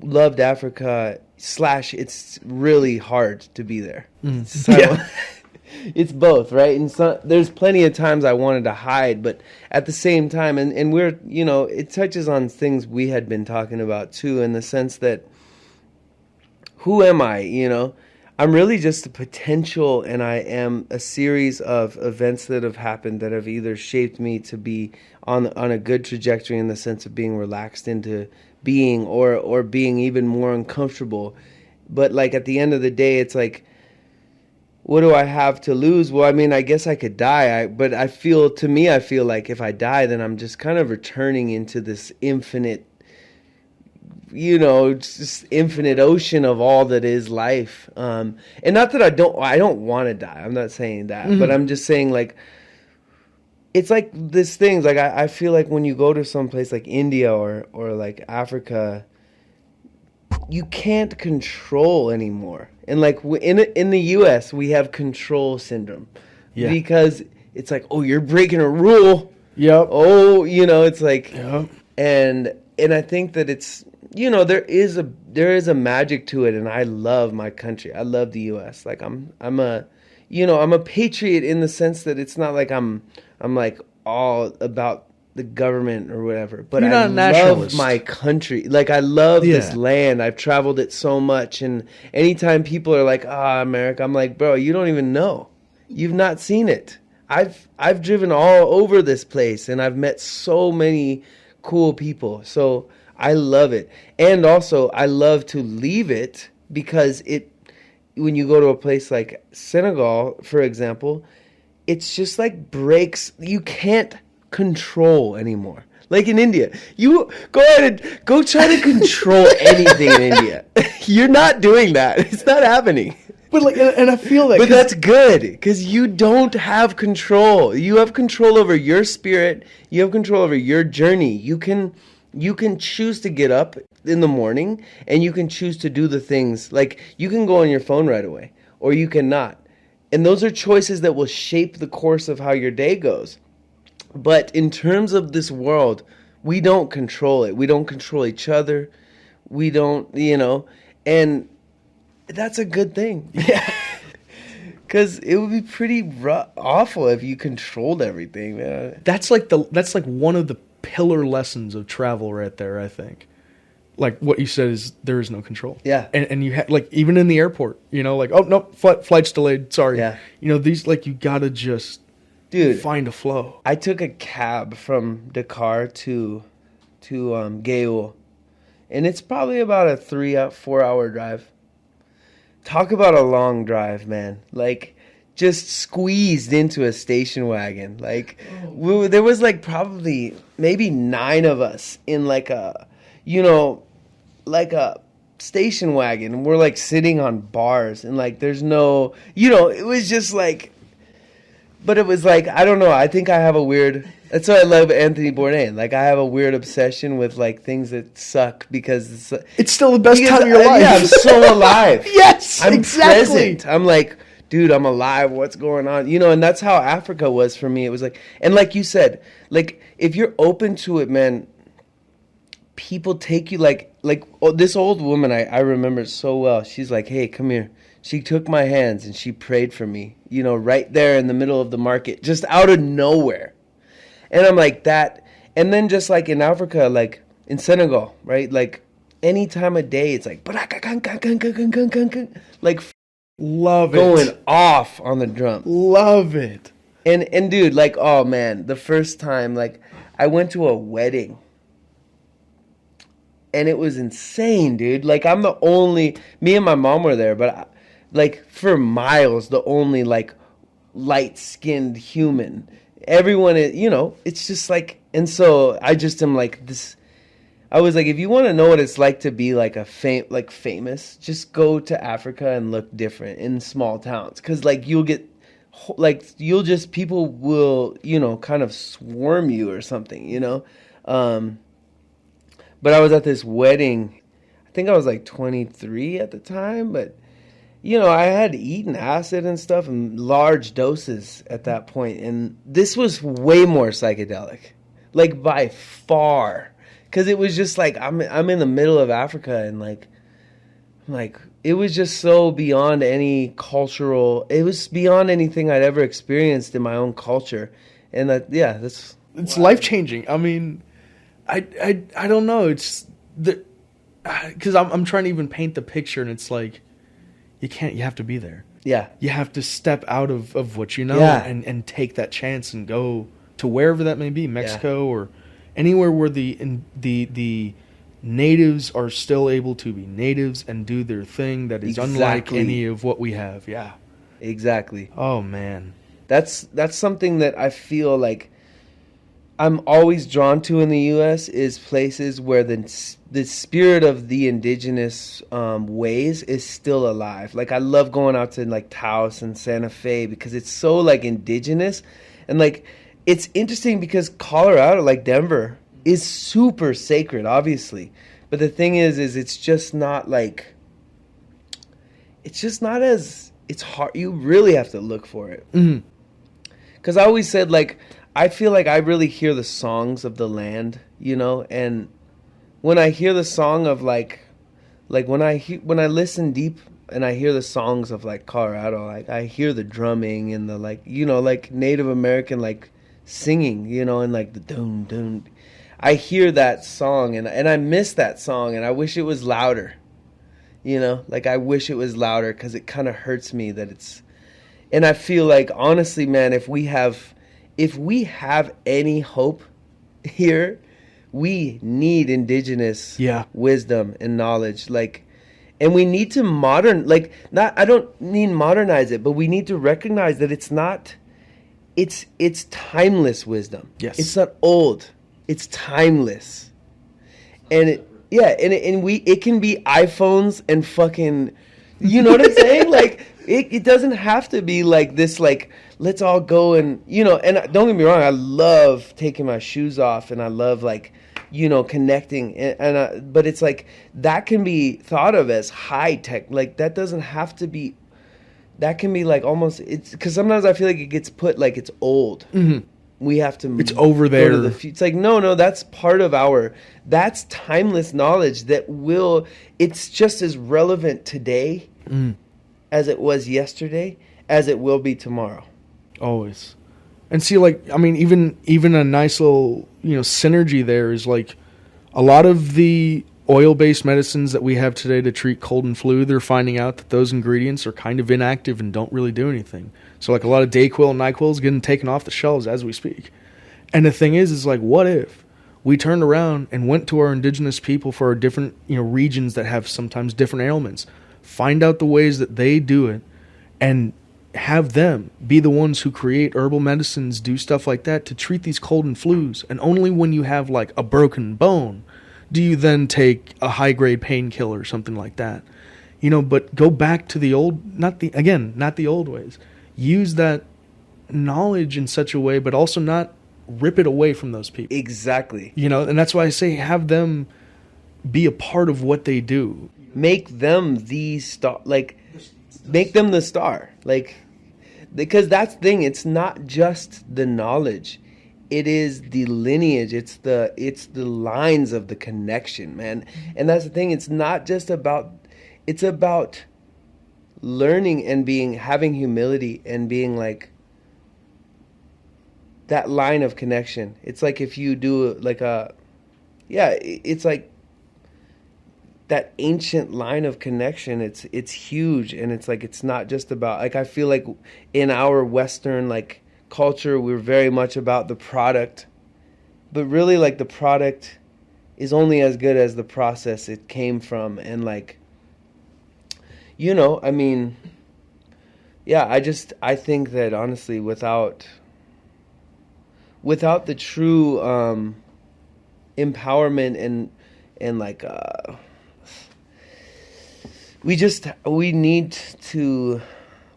loved Africa / it's really hard to be there. It's both, right? And so there's plenty of times I wanted to hide, but at the same time, and we're, it touches on things we had been talking about too, in the sense that, who am I? I'm really just a potential, and I am a series of events that have happened that have either shaped me to be on a good trajectory in the sense of being relaxed into being, or being even more uncomfortable. But like at the end of the day, it's like, what do I have to lose? Well, I mean, I guess I could die. But I feel like if I die, then I'm just kind of returning into this infinite, just infinite ocean of all that is life. And not that I don't want to die. I'm not saying that, but I'm just saying, like, it's like this thing. Like I feel like when you go to some place like India or like Africa, you can't control anymore. And like in the U.S., we have control syndrome, because it's like, oh, you're breaking a rule. Yep. Oh, it's like, yep. And I think that it's, there is a magic to it, and I love my country. I love the U.S. Like I'm a patriot in the sense that it's not like I'm like all about the government or whatever, but I love my country. Like I love this land. I've traveled it so much, and anytime people are like, America, I'm like, bro, you don't even know. You've not seen it. I've driven all over this place, and I've met so many cool people. So I love it. And also I love to leave it, because when you go to a place like Senegal, for example, it's just like breaks. You can't control anymore. Like in India, you go ahead and go try to control anything in India. You're not doing that. It's not happening. But like, and I feel that. But that's good, because you don't have control. You have control over your spirit. You have control over your journey. You can choose to get up in the morning, and you can choose to do the things. Like, you can go on your phone right away, or you cannot. And those are choices that will shape the course of how your day goes. But in terms of this world, we don't control it. We don't control each other. We don't, and that's a good thing. Yeah. Because it would be pretty awful if you controlled everything, man. That's like one of the pillar lessons of travel right there, I think. Like what you said is there is no control. Yeah. And you like even in the airport, you know, like, oh no, flight's delayed. Sorry. Yeah. You know, these like you gotta just find a flow. I took a cab from Dakar to Gaul, and it's probably about a 4 hour drive. Talk about a long drive, man. Like, just squeezed into a station wagon. Like, there was like probably maybe 9 of us in like a, you know, like a station wagon. And we're like sitting on bars and like there's no, you know, it was just like, but it was like, I don't know. I think I have a weird, that's why I love Anthony Bourdain. Like, I have a weird obsession with like things that suck because it's still the best time of your life. Yeah, I'm so alive. Yes, I'm exactly. present. I'm like, dude, I'm alive. What's going on? You know, and that's how Africa was for me. It was like, and like you said, like if you're open to it, man, people take you like this old woman I remember so well. She's like, hey, come here. She took my hands and she prayed for me, you know, right there in the middle of the market, just out of nowhere. And I'm like that. And then just like in Africa, like in Senegal, right? Like any time of day, it's like, like love it. Going off on the drum. Love it. And dude, like, oh man, the first time, like I went to a wedding. And it was insane, dude. Like I'm the only, me and my mom were there, but like for miles, the only like light-skinned human. Everyone is, you know, it's just like, and so I just am like this. I was like, if you want to know what it's like to be like famous, just go to Africa and look different in small towns, because like people will, you know, kind of swarm you or something, you know. But I was at this wedding. I think I was like 23 at the time, but you know, I had eaten acid and stuff in large doses at that point, and this was way more psychedelic, like by far, because it was just like I'm in the middle of Africa, and like it was just so beyond any cultural. It was beyond anything I'd ever experienced in my own culture, and it's life changing. I mean, I don't know. It's because I'm trying to even paint the picture, and it's like. You have to be there. Yeah. You have to step out of what you know and take that chance and go to wherever that may be, Mexico or anywhere where the natives are still able to be natives and do their thing that is unlike any of what we have. Yeah. Exactly. Oh man. That's something that I feel like I'm always drawn to in the U.S. is places where the spirit of the indigenous ways is still alive. Like I love going out to like Taos and Santa Fe because it's so like indigenous, and like it's interesting because Colorado, like Denver, is super sacred, obviously. But the thing is it's just not like it's hard. You really have to look for it. Because I always said like. I feel like I really hear the songs of the land, you know, and when I hear the song of like when I listen deep and I hear the songs of like Colorado, like I hear the drumming and the like, you know, like Native American like singing, you know, and like the dun dun. I hear that song and I miss that song and I wish it was louder, you know, like I wish it was louder because it kind of hurts me that it's, and I feel like honestly, man, if we have any hope here, we need indigenous wisdom and knowledge. Like, and we need to I don't mean modernize it, but we need to recognize that it's timeless wisdom. Yes. It's not old. It's timeless. And it can be iPhones and fucking, you know what I'm saying? Like, it doesn't have to be like this, like, let's all go and, you know, and don't get me wrong, I love taking my shoes off and I love, like, you know, connecting. But it's like, that can be thought of as high tech. Like, that doesn't have to be, that can be like almost, it's, because sometimes I feel like it gets put like it's old. Mm-hmm. We have to. It's over there. It's like, no, that's part of that's timeless knowledge it's just as relevant today as it was yesterday, as it will be tomorrow. Always. And see, like, I mean, even a nice little, synergy there is like a lot of the oil-based medicines that we have today to treat cold and flu, they're finding out that those ingredients are kind of inactive and don't really do anything. So like a lot of Dayquil and NyQuil is getting taken off the shelves as we speak. And the thing is like, what if we turned around and went to our indigenous people for our different, regions that have sometimes different ailments, find out the ways that they do it, and have them be the ones who create herbal medicines, do stuff like that to treat these cold and flus. And only when you have like a broken bone do you then take a high-grade painkiller or something like that. But go back to the old, not the old ways. Use that knowledge in such a way, but also not rip it away from those people. Exactly. And that's why I say have them be a part of what they do. Make them the star, like, make them the star. Like, because that's the thing, it's not just the knowledge. It is the lineage, it's the lines of the connection, man. And that's the thing, it's not just about, it's about learning and having humility and being like that line of connection. It's like if you do like it's like that ancient line of connection. It's huge, and it's like it's not just about, like, I feel like in our Western like culture we're very much about the product, but really like the product is only as good as the process it came from. And like, I mean, yeah, I think that honestly without the true empowerment and like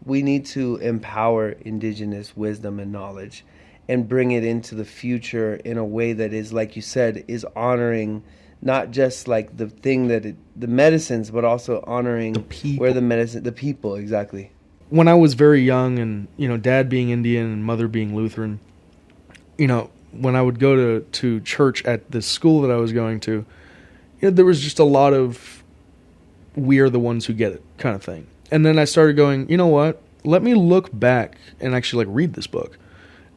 we need to empower indigenous wisdom and knowledge and bring it into the future in a way that is, like you said, is honoring not just like the thing the medicines, but also honoring the people. Exactly. When I was very young, and dad being Indian and mother being Lutheran, when I would go to church at this school that I was going to, there was just a lot of we are the ones who get it kind of thing. And then I started going, you know what? Let me look back and actually like read this book.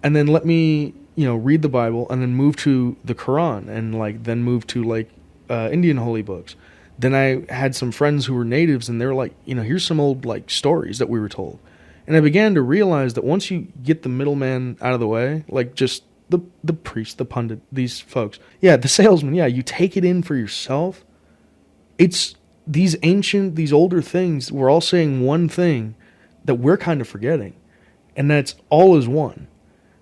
And then let me, read the Bible and then move to the Quran and like then move to like Indian holy books. Then I had some friends who were natives and they were like, here's some old like stories that we were told. And I began to realize that once you get the middleman out of the way, like just the priest, the pundit, these folks, the salesman, you take it in for yourself. It's these older things, we're all saying one thing that we're kind of forgetting, and that's all is one.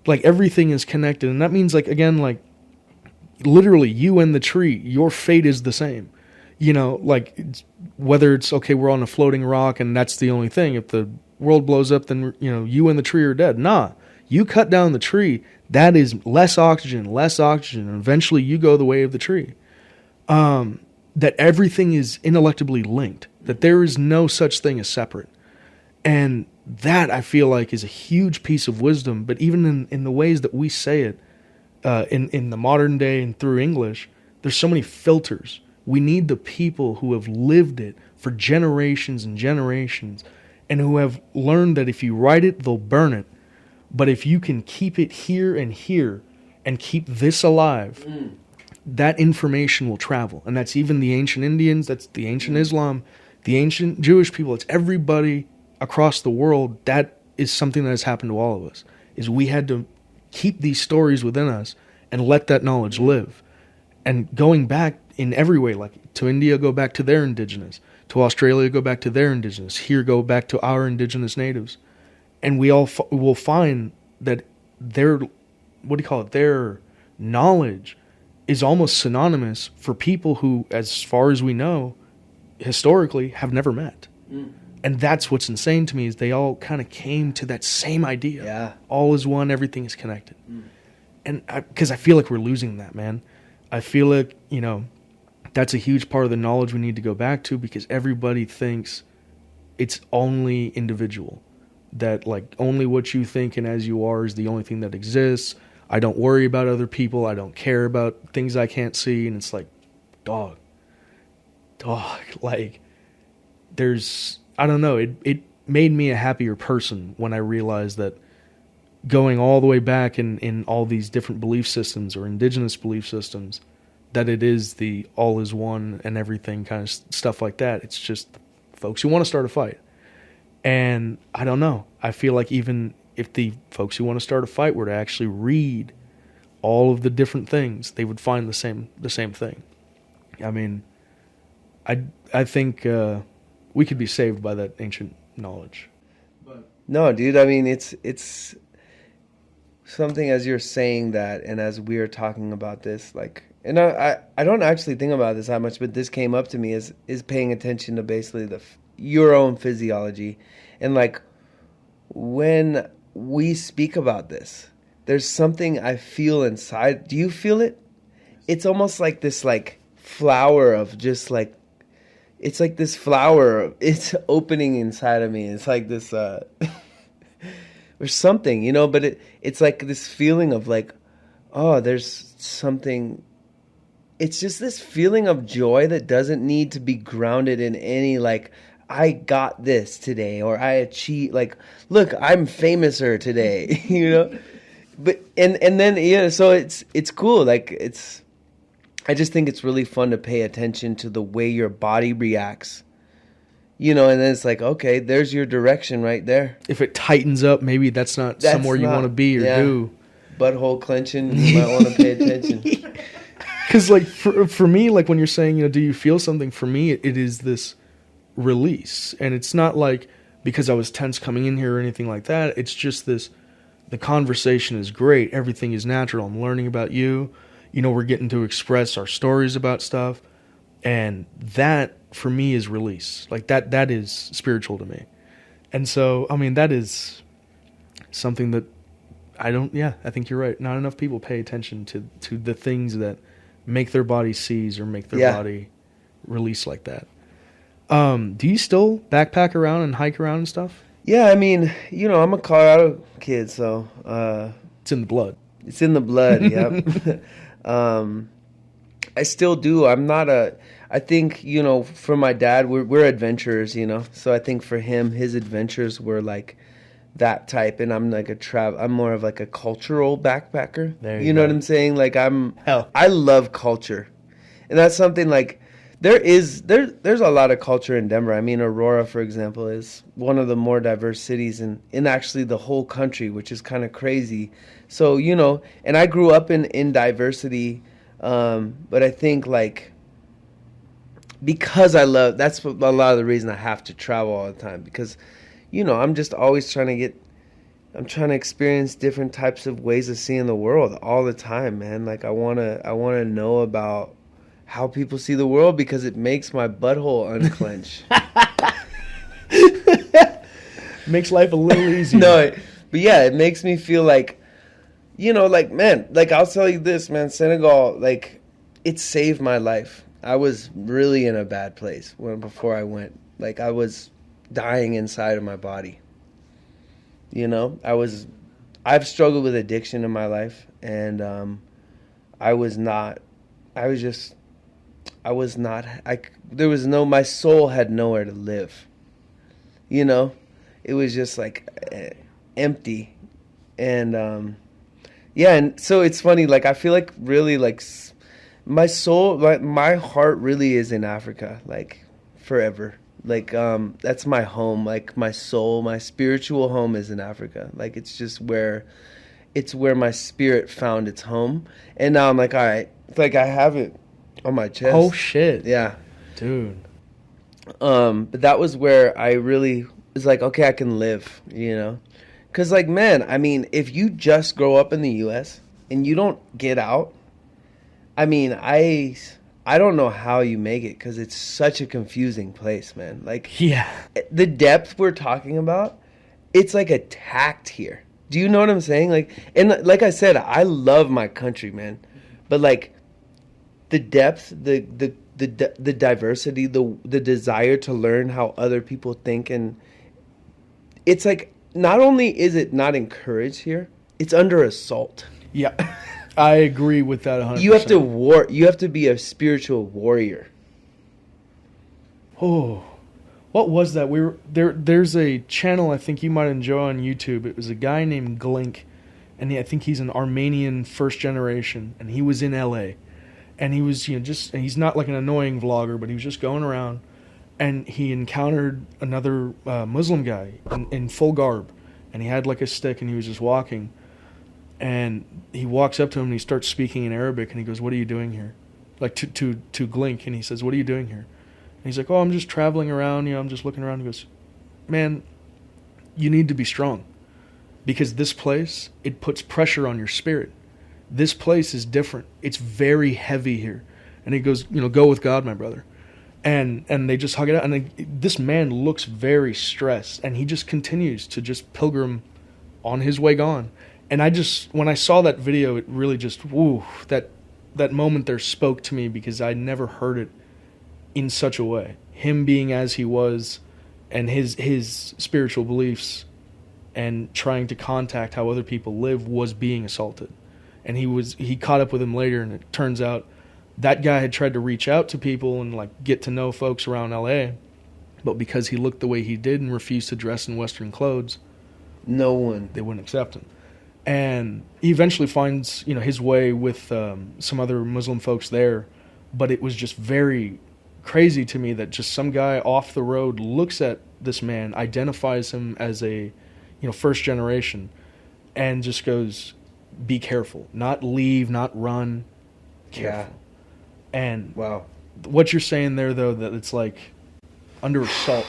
Like everything is connected, and that means like, again, like literally you and the tree, your fate is the same. Like whether it's okay, we're on a floating rock and that's the only thing. If the world blows up, then you and the tree are dead. Nah, you cut down the tree, that is less oxygen, and eventually you go the way of the tree. That everything is ineluctably linked, that there is no such thing as separate. And that, I feel like, is a huge piece of wisdom. But even in the ways that we say it, in the modern day and through English, there's so many filters. We need the people who have lived it for generations and generations, and who have learned that if you write it, they'll burn it. But if you can keep it here and keep this alive, that information will travel. And that's even the ancient Indians, that's the ancient Islam, the ancient Jewish people, it's everybody across the world. That is something that has happened to all of us, is we had to keep these stories within us and let that knowledge live. And going back in every way, like to India, go back to their indigenous, to Australia, go back to their indigenous, here go back to our indigenous natives. And we all will find that their knowledge is almost synonymous for people who, as far as we know, historically have never met. And that's what's insane to me, is they all kind of came to that same idea. Yeah. All is one, everything is connected. And because I feel like we're losing that, man. I feel like, that's a huge part of the knowledge we need to go back to, because everybody thinks it's only individual. That like only what you think and as you are is the only thing that exists. I don't worry about other people. I don't care about things I can't see. And it's like, dog, like there's, I don't know. made me a happier person when I realized that going all the way back in all these different belief systems or indigenous belief systems, that it is the all is one and everything kind of stuff like that. It's just folks who want to start a fight. And I don't know. I feel like even if the folks who want to start a fight were to actually read all of the different things, they would find the same thing. I mean, I think we could be saved by that ancient knowledge. No, dude, I mean, it's something, as you're saying that, and as we're talking about this, like, and I don't actually think about this that much, but this came up to me is paying attention to basically your own physiology. And like, when we speak about this, there's something I feel inside. Do you feel it? It's almost like this like flower of just like, it's like this flower, it's opening inside of me. It's like this, or something, you know, but it's like this feeling of like, oh, there's something. It's just this feeling of joy that doesn't need to be grounded in any like, I got this today, or I achieved, like, look, I'm famouser today, you know? But, and then, yeah, so it's cool. Like, I just think it's really fun to pay attention to the way your body reacts, you know, and then it's like, okay, there's your direction right there. If it tightens up, maybe that's not somewhere you want to be or do. Butthole clenching, you might want to pay attention. Because, like, for me, like, when you're saying, you know, do you feel something? For me, it is this release. And it's not like because I was tense coming in here or anything like that. It's just this, the conversation is great. Everything is natural. I'm learning about you. You know, we're getting to express our stories about stuff. And that, for me, is release. Like, that is spiritual to me. And so, I mean, that is something that I think you're right. Not enough people pay attention to the things that make their body seize or make their body release like that. Do you still backpack around and hike around and stuff? Yeah, I mean, you know, I'm a Colorado kid, so it's in the blood. It's in the blood, yep. I still do. I think, you know, for my dad, we're adventurers, you know. So I think for him, his adventures were like that type, and I'm like I'm more of like a cultural backpacker. There you know what I'm saying? Like Hell. I love culture. And that's something like there's a lot of culture in Denver. I mean, Aurora, for example, is one of the more diverse cities in actually the whole country, which is kind of crazy. So, you know, and I grew up in diversity, but I think like because that's a lot of the reason I have to travel all the time, because, you know, I'm just always trying to experience different types of ways of seeing the world all the time, man. Like I want to know about how people see the world, because it makes my butthole unclench. Makes life a little easier. No, but yeah, it makes me feel like, you know, like, man, like I'll tell you this, man, Senegal, like it saved my life. I was really in a bad place before I went. Like I was dying inside of my body. You know, I've struggled with addiction in my life, and my soul had nowhere to live. You know, it was just like empty. And yeah, and so it's funny, like I feel like really like my soul, like my heart really is in Africa, like forever. Like that's my home. Like my soul, my spiritual home is in Africa. Like it's where my spirit found its home. And now I'm like, all right, it's like I have it on my chest. Oh shit. Yeah. Dude. But that was where I really was like, okay, I can live, you know? Cuz like, man, I mean, if you just grow up in the US and you don't get out, I mean, I don't know how you make it, because it's such a confusing place, man. Like, yeah, the depth we're talking about, it's like attacked here. Do you know what I'm saying? Like, and like I said, I love my country, man. But like, the depth, the diversity, the desire to learn how other people think, and it's like, not only is it not encouraged here, it's under assault. Yeah. I agree with that 100%. You have to be a spiritual warrior. Oh, What was that? We were there's a channel I think you might enjoy on YouTube. It was a guy named Glink, and I think he's an Armenian first generation, and he was in LA. And he was, he's not like an annoying vlogger, but he was just going around, and he encountered another Muslim guy in full garb, and he had like a stick, and he was just walking, and he walks up to him and he starts speaking in Arabic, and he goes, "What are you doing here?" Like to Glink, and he says, "What are you doing here?" And he's like, "Oh, I'm just traveling around, I'm just looking around." He goes, "Man, you need to be strong, because this place, it puts pressure on your spirit. This place is different. It's very heavy here." And he goes, "Go with God, my brother." And they just hug it out. And this man looks very stressed, and he just continues to just pilgrim on his way gone. And when I saw that video, it really just, that moment there spoke to me, because I never heard it in such a way. Him being as he was, and his spiritual beliefs, and trying to contact how other people live, was being assaulted. And he caught up with him later, and it turns out that guy had tried to reach out to people and like get to know folks around LA, but because he looked the way he did and refused to dress in Western clothes, they wouldn't accept him. And he eventually finds his way with some other Muslim folks there, but it was just very crazy to me that just some guy off the road looks at this man, identifies him as a first generation, and just goes, "Be careful, not leave, not run, careful." Yeah. And wow, what you're saying there, though, that it's like under assault.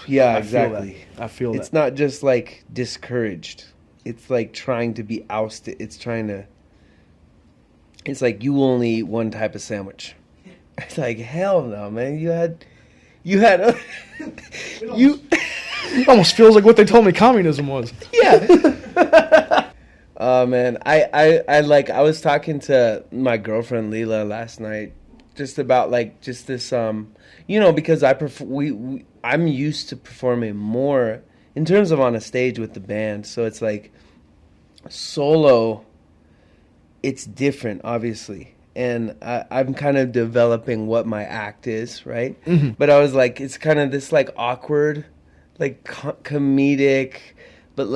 Yeah, exactly. I feel that. It's not just like discouraged. It's like trying to be ousted. It's like, you only eat one type of sandwich. It's like, hell no, man. You had It almost feels like what they told me communism was. Yeah. Oh man, I was talking to my girlfriend Leela last night, just about like just this because I'm used to performing more in terms of on a stage with the band, so it's like solo, it's different obviously, and I'm kind of developing what my act is, right? Mm-hmm. But I was like, it's kind of this like awkward, like comedic, but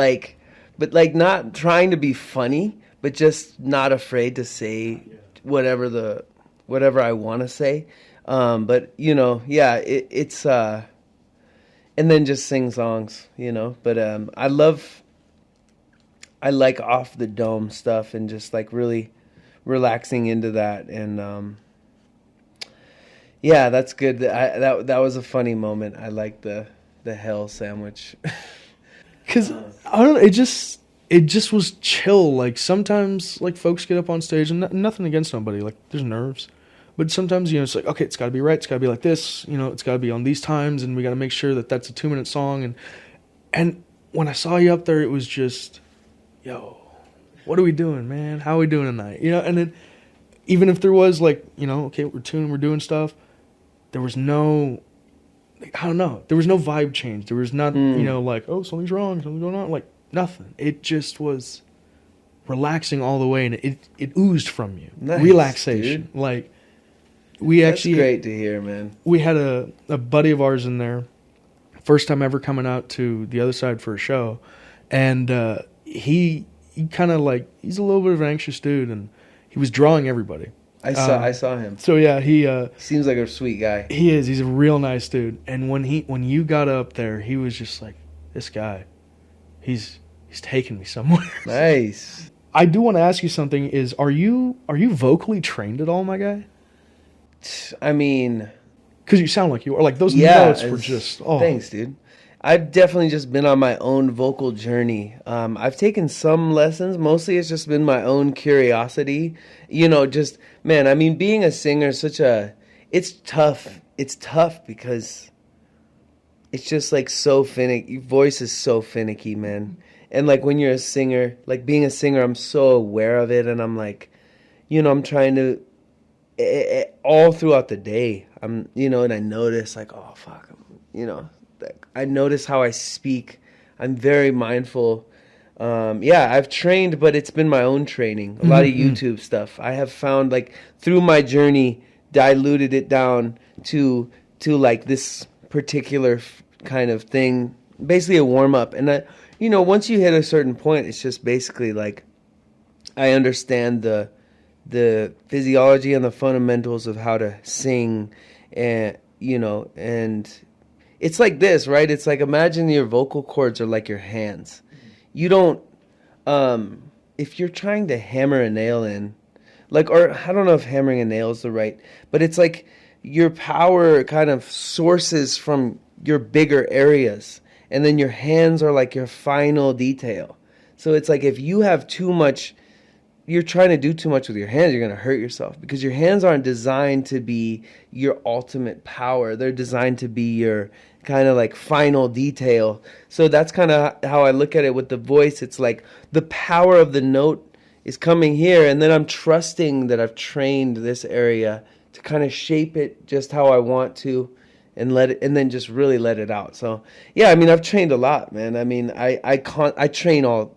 not trying to be funny, but just not afraid to say whatever I want to say. But it's and then just sing songs, But I like off the dome stuff and just like really relaxing into that, and that's good. That was a funny moment. I like the hell sandwich. Because I don't know, it just was chill. Like sometimes, like folks get up on stage, and nothing against nobody. Like there's nerves, but sometimes it's like, okay, it's got to be right. It's got to be like this. It's got to be on these times, and we got to make sure that that's a 2-minute song. And when I saw you up there, it was just, yo, what are we doing, man? How are we doing tonight? And then even if there was like, okay, we're doing stuff, there was no. I don't know. There was no vibe change. There was not, like, oh, something's wrong, something's going on. Like, nothing. It just was relaxing all the way, and it oozed from you. Nice, relaxation. Dude. Like, That's great to hear, man. We had a buddy of ours in there, first time ever coming out to the other side for a show, and he kind of like, he's a little bit of an anxious dude, and he was drawing everybody. I saw him. So yeah, he seems like a sweet guy. He is. He's a real nice dude. And when you got up there, he was just like, this guy, he's taking me somewhere. Nice. I do want to ask you something. Are you vocally trained at all, my guy? I mean, because you sound like you are. Like those notes were just. Thanks, dude. I've definitely just been on my own vocal journey. I've taken some lessons. Mostly it's just been my own curiosity. Just, man, I mean, being a singer is it's tough. It's tough because it's just like so finicky. Your voice is so finicky, man. And like when you're a singer, like being a singer, I'm so aware of it. And I'm like, I'm trying to, all throughout the day, and I notice like, oh, fuck, I notice how I speak. I'm very mindful. I've trained, but it's been my own training. A lot of YouTube stuff. I have found like through my journey, diluted it down to like this particular kind of thing, basically a warm up. And once you hit a certain point, it's just basically like I understand the physiology and the fundamentals of how to sing, and and it's like this, right? It's like, imagine your vocal cords are like your hands. You don't if you're trying to hammer a nail in, or I don't know if hammering a nail is the right, but it's like your power kind of sources from your bigger areas, and then your hands are like your final detail. So it's like if you have too much, you're trying to do too much with your hands, you're going to hurt yourself, because your hands aren't designed to be your ultimate power. They're designed to be your kind of like final detail. So that's kind of how I look at it with the voice. It's like the power of the note is coming here, and then I'm trusting that I've trained this area to kind of shape it just how I want to, and then just really let it out. So yeah, I mean, I've trained a lot, man. I mean, I train I train all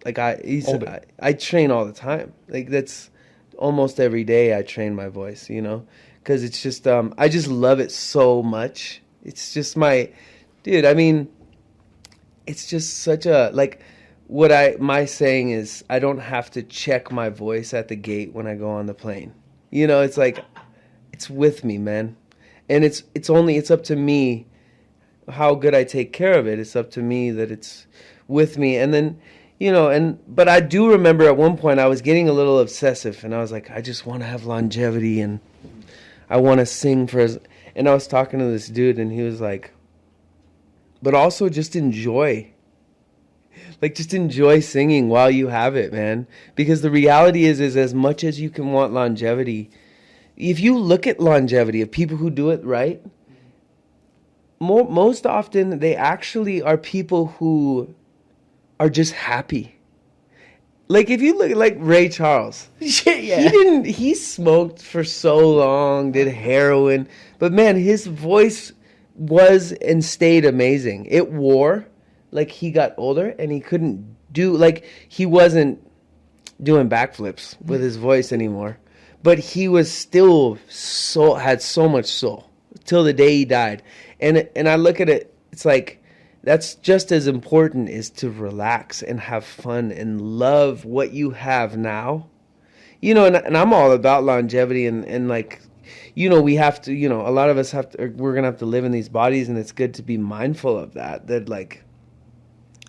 the time. Like, that's almost every day I train my voice, because it's just I just love it so much. It's just dude. I mean, it's just such a my saying is, I don't have to check my voice at the gate when I go on the plane. It's like, it's with me, man. And it's up to me how good I take care of it. It's up to me that it's with me. And then, but I do remember at one point I was getting a little obsessive, and I was like, I just want to have longevity, and I want to sing and I was talking to this dude, and he was like, but also just enjoy. Just enjoy singing while you have it, man. Because the reality is as much as you can want longevity, if you look at longevity of people who do it right, most often they actually are people who are just happy. Like, if you look at Ray Charles, he smoked for so long, did heroin, but man, his voice was and stayed amazing. It wore. He got older and he couldn't he wasn't doing backflips with his voice anymore. But he was still had so much soul till the day he died. And I look at it, it's like, that's just as important, is to relax and have fun and love what you have now. And I'm all about longevity and we have to, a lot of us we're going to have to live in these bodies, and it's good to be mindful of that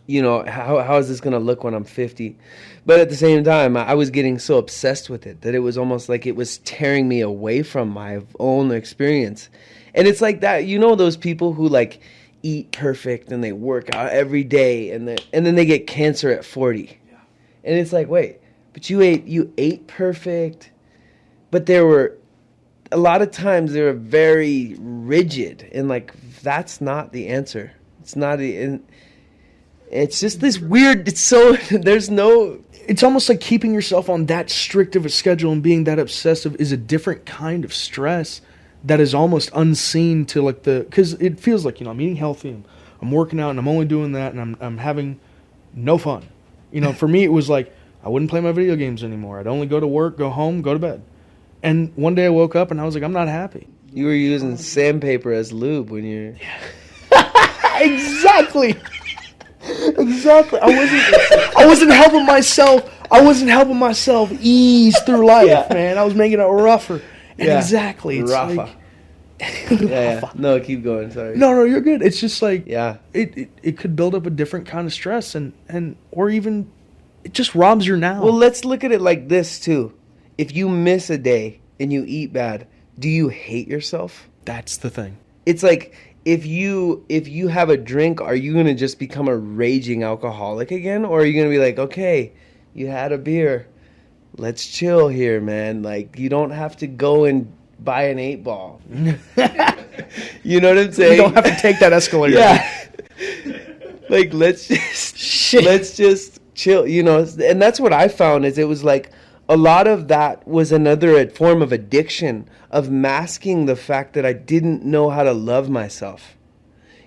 how is this going to look when I'm 50? But at the same time, I was getting so obsessed with it that it was almost like it was tearing me away from my own experience. And it's like that, those people who eat perfect and they work out every day, and then they get cancer at 40. Yeah. And it's like, wait, but you ate perfect, but there were a lot of times they were very rigid, and that's not the answer. It's not it's just this weird, it's almost like keeping yourself on that strict of a schedule and being that obsessive is a different kind of stress that is almost unseen to because it feels like, I'm eating healthy, I'm working out, and I'm only doing that, and I'm having no fun. For me, it was like, I wouldn't play my video games anymore. I'd only go to work, go home, go to bed. And one day I woke up and I was like, I'm not happy. You were using sandpaper as lube when you're... Yeah. Exactly. I wasn't helping myself. I wasn't helping myself ease through life, man. I was making it rougher. And exactly, it's rougher. Yeah. No, keep going. Sorry. No, you're good. It's just it could build up a different kind of stress, and or even it just robs your now. Well, let's look at it like this too. If you miss a day and you eat bad, do you hate yourself? That's the thing. It's like, if you have a drink, are you going to just become a raging alcoholic again? Or are you going to be like, okay, you had a beer, let's chill here, man. You don't have to go and buy an 8-ball. You know what I'm saying? You don't have to take that escalator. Yeah. Let's just chill, and that's what I found, is it was like, a lot of that was another form of addiction, of masking the fact that I didn't know how to love myself.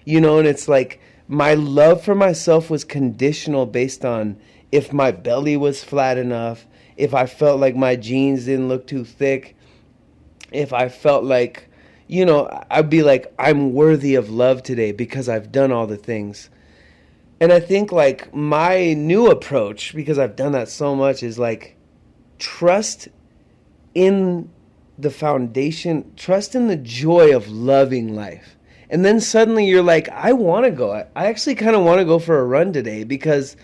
And it's like, my love for myself was conditional based on if my belly was flat enough, if I felt like my jeans didn't look too thick, if I felt like, you know, I'd be like, I'm worthy of love today because I've done all the things. And I think, like, my new approach, because I've done that so much, is like, trust in the foundation, trust in the joy of loving life. And then suddenly you're like, I want to go. I actually kind of want to go for a run today because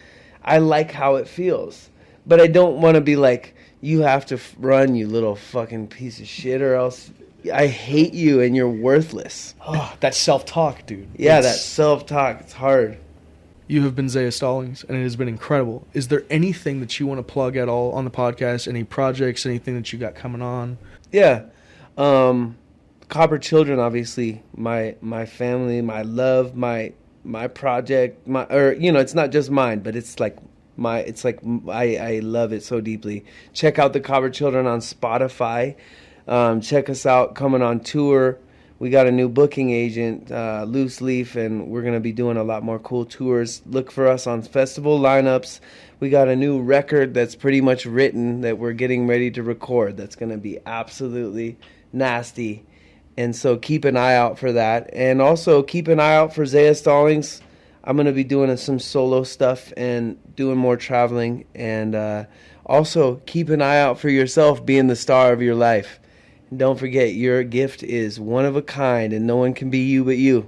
I like how it feels. But I don't want to be like, you have to run, you little fucking piece of shit, or else I hate you and you're worthless. Oh, that self-talk, dude. Yeah, that self-talk, it's hard. You have been Zea Stallings, and it has been incredible. Is there anything that you want to plug at all on the podcast? Any projects, anything that you got coming on? Yeah. Copper Children, obviously, my family, my love, my project, it's not just mine, but it's like I love it so deeply. Check out the Copper Children on Spotify. Check us out coming on tour. We got a new booking agent, Loose Leaf, and we're going to be doing a lot more cool tours. Look for us on festival lineups. We got a new record that's pretty much written that we're getting ready to record that's going to be absolutely nasty. And so keep an eye out for that. And also keep an eye out for Zea Stallings. I'm going to be doing some solo stuff and doing more traveling. And also keep an eye out for yourself being the star of your life. And don't forget, your gift is one of a kind, and no one can be you but you.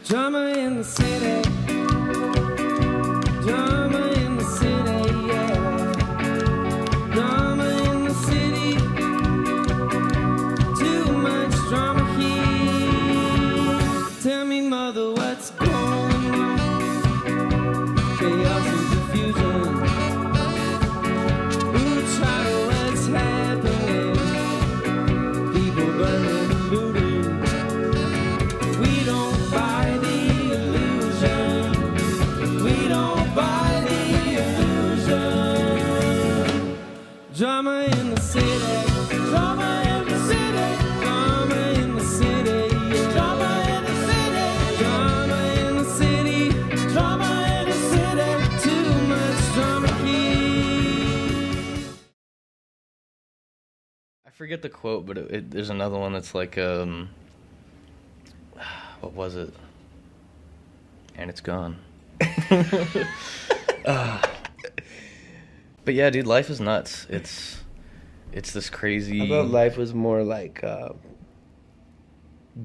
Drama in the city. Drama in the city, yeah. Drama in the city. Too much drama here. Tell me, mother, what's going on? Chaos and confusion. Ooh, child, what's happening? People burning and looting. We don't buy the illusion. We don't buy the illusion. Drama in the city. Drama in the city. Drama in the city. Yeah. Drama in the city. Drama in the city. Drama in the city. Too much drama here. I forget the quote, but there's another one that's like, what was it? And it's gone. But yeah, dude, life is nuts. It's this crazy. I thought life was more like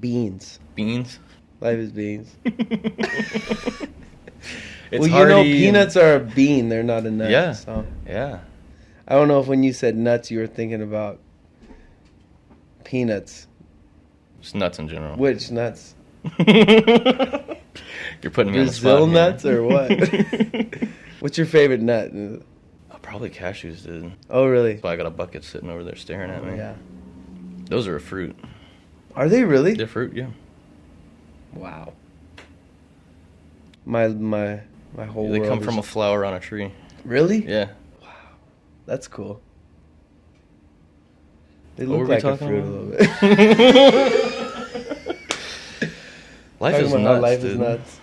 beans. Beans. Life is beans. It's well, hearty peanuts are a bean. They're not a nut. Yeah. So. Yeah. I don't know if when you said nuts, you were thinking about peanuts. Just nuts in general. Which nuts? You're putting me on the spot. Brazil nuts or what? What's your favorite nut? Oh, probably cashews, dude. Oh, really? So I got a bucket sitting over there staring at me. Yeah. Those are a fruit. Are they really? They're fruit, yeah. Wow. My whole They world come is- from a flower on a tree. Really? Yeah. That's cool. They What look were we like a talking fruit about? a little bit. Life Talking is about how nuts, life dude. is nuts.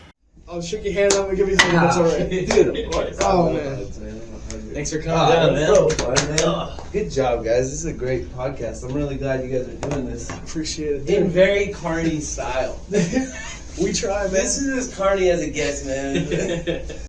I'll shake your hand. I'm gonna give you a hug. That's all right. Dude, Oh, man. Thanks for coming down, man. So fun, man. Good job, guys. This is a great podcast. I'm really glad you guys are doing this. Appreciate it. In Dude. very Kearney style. We try, man. This is as Kearney as it gets, man.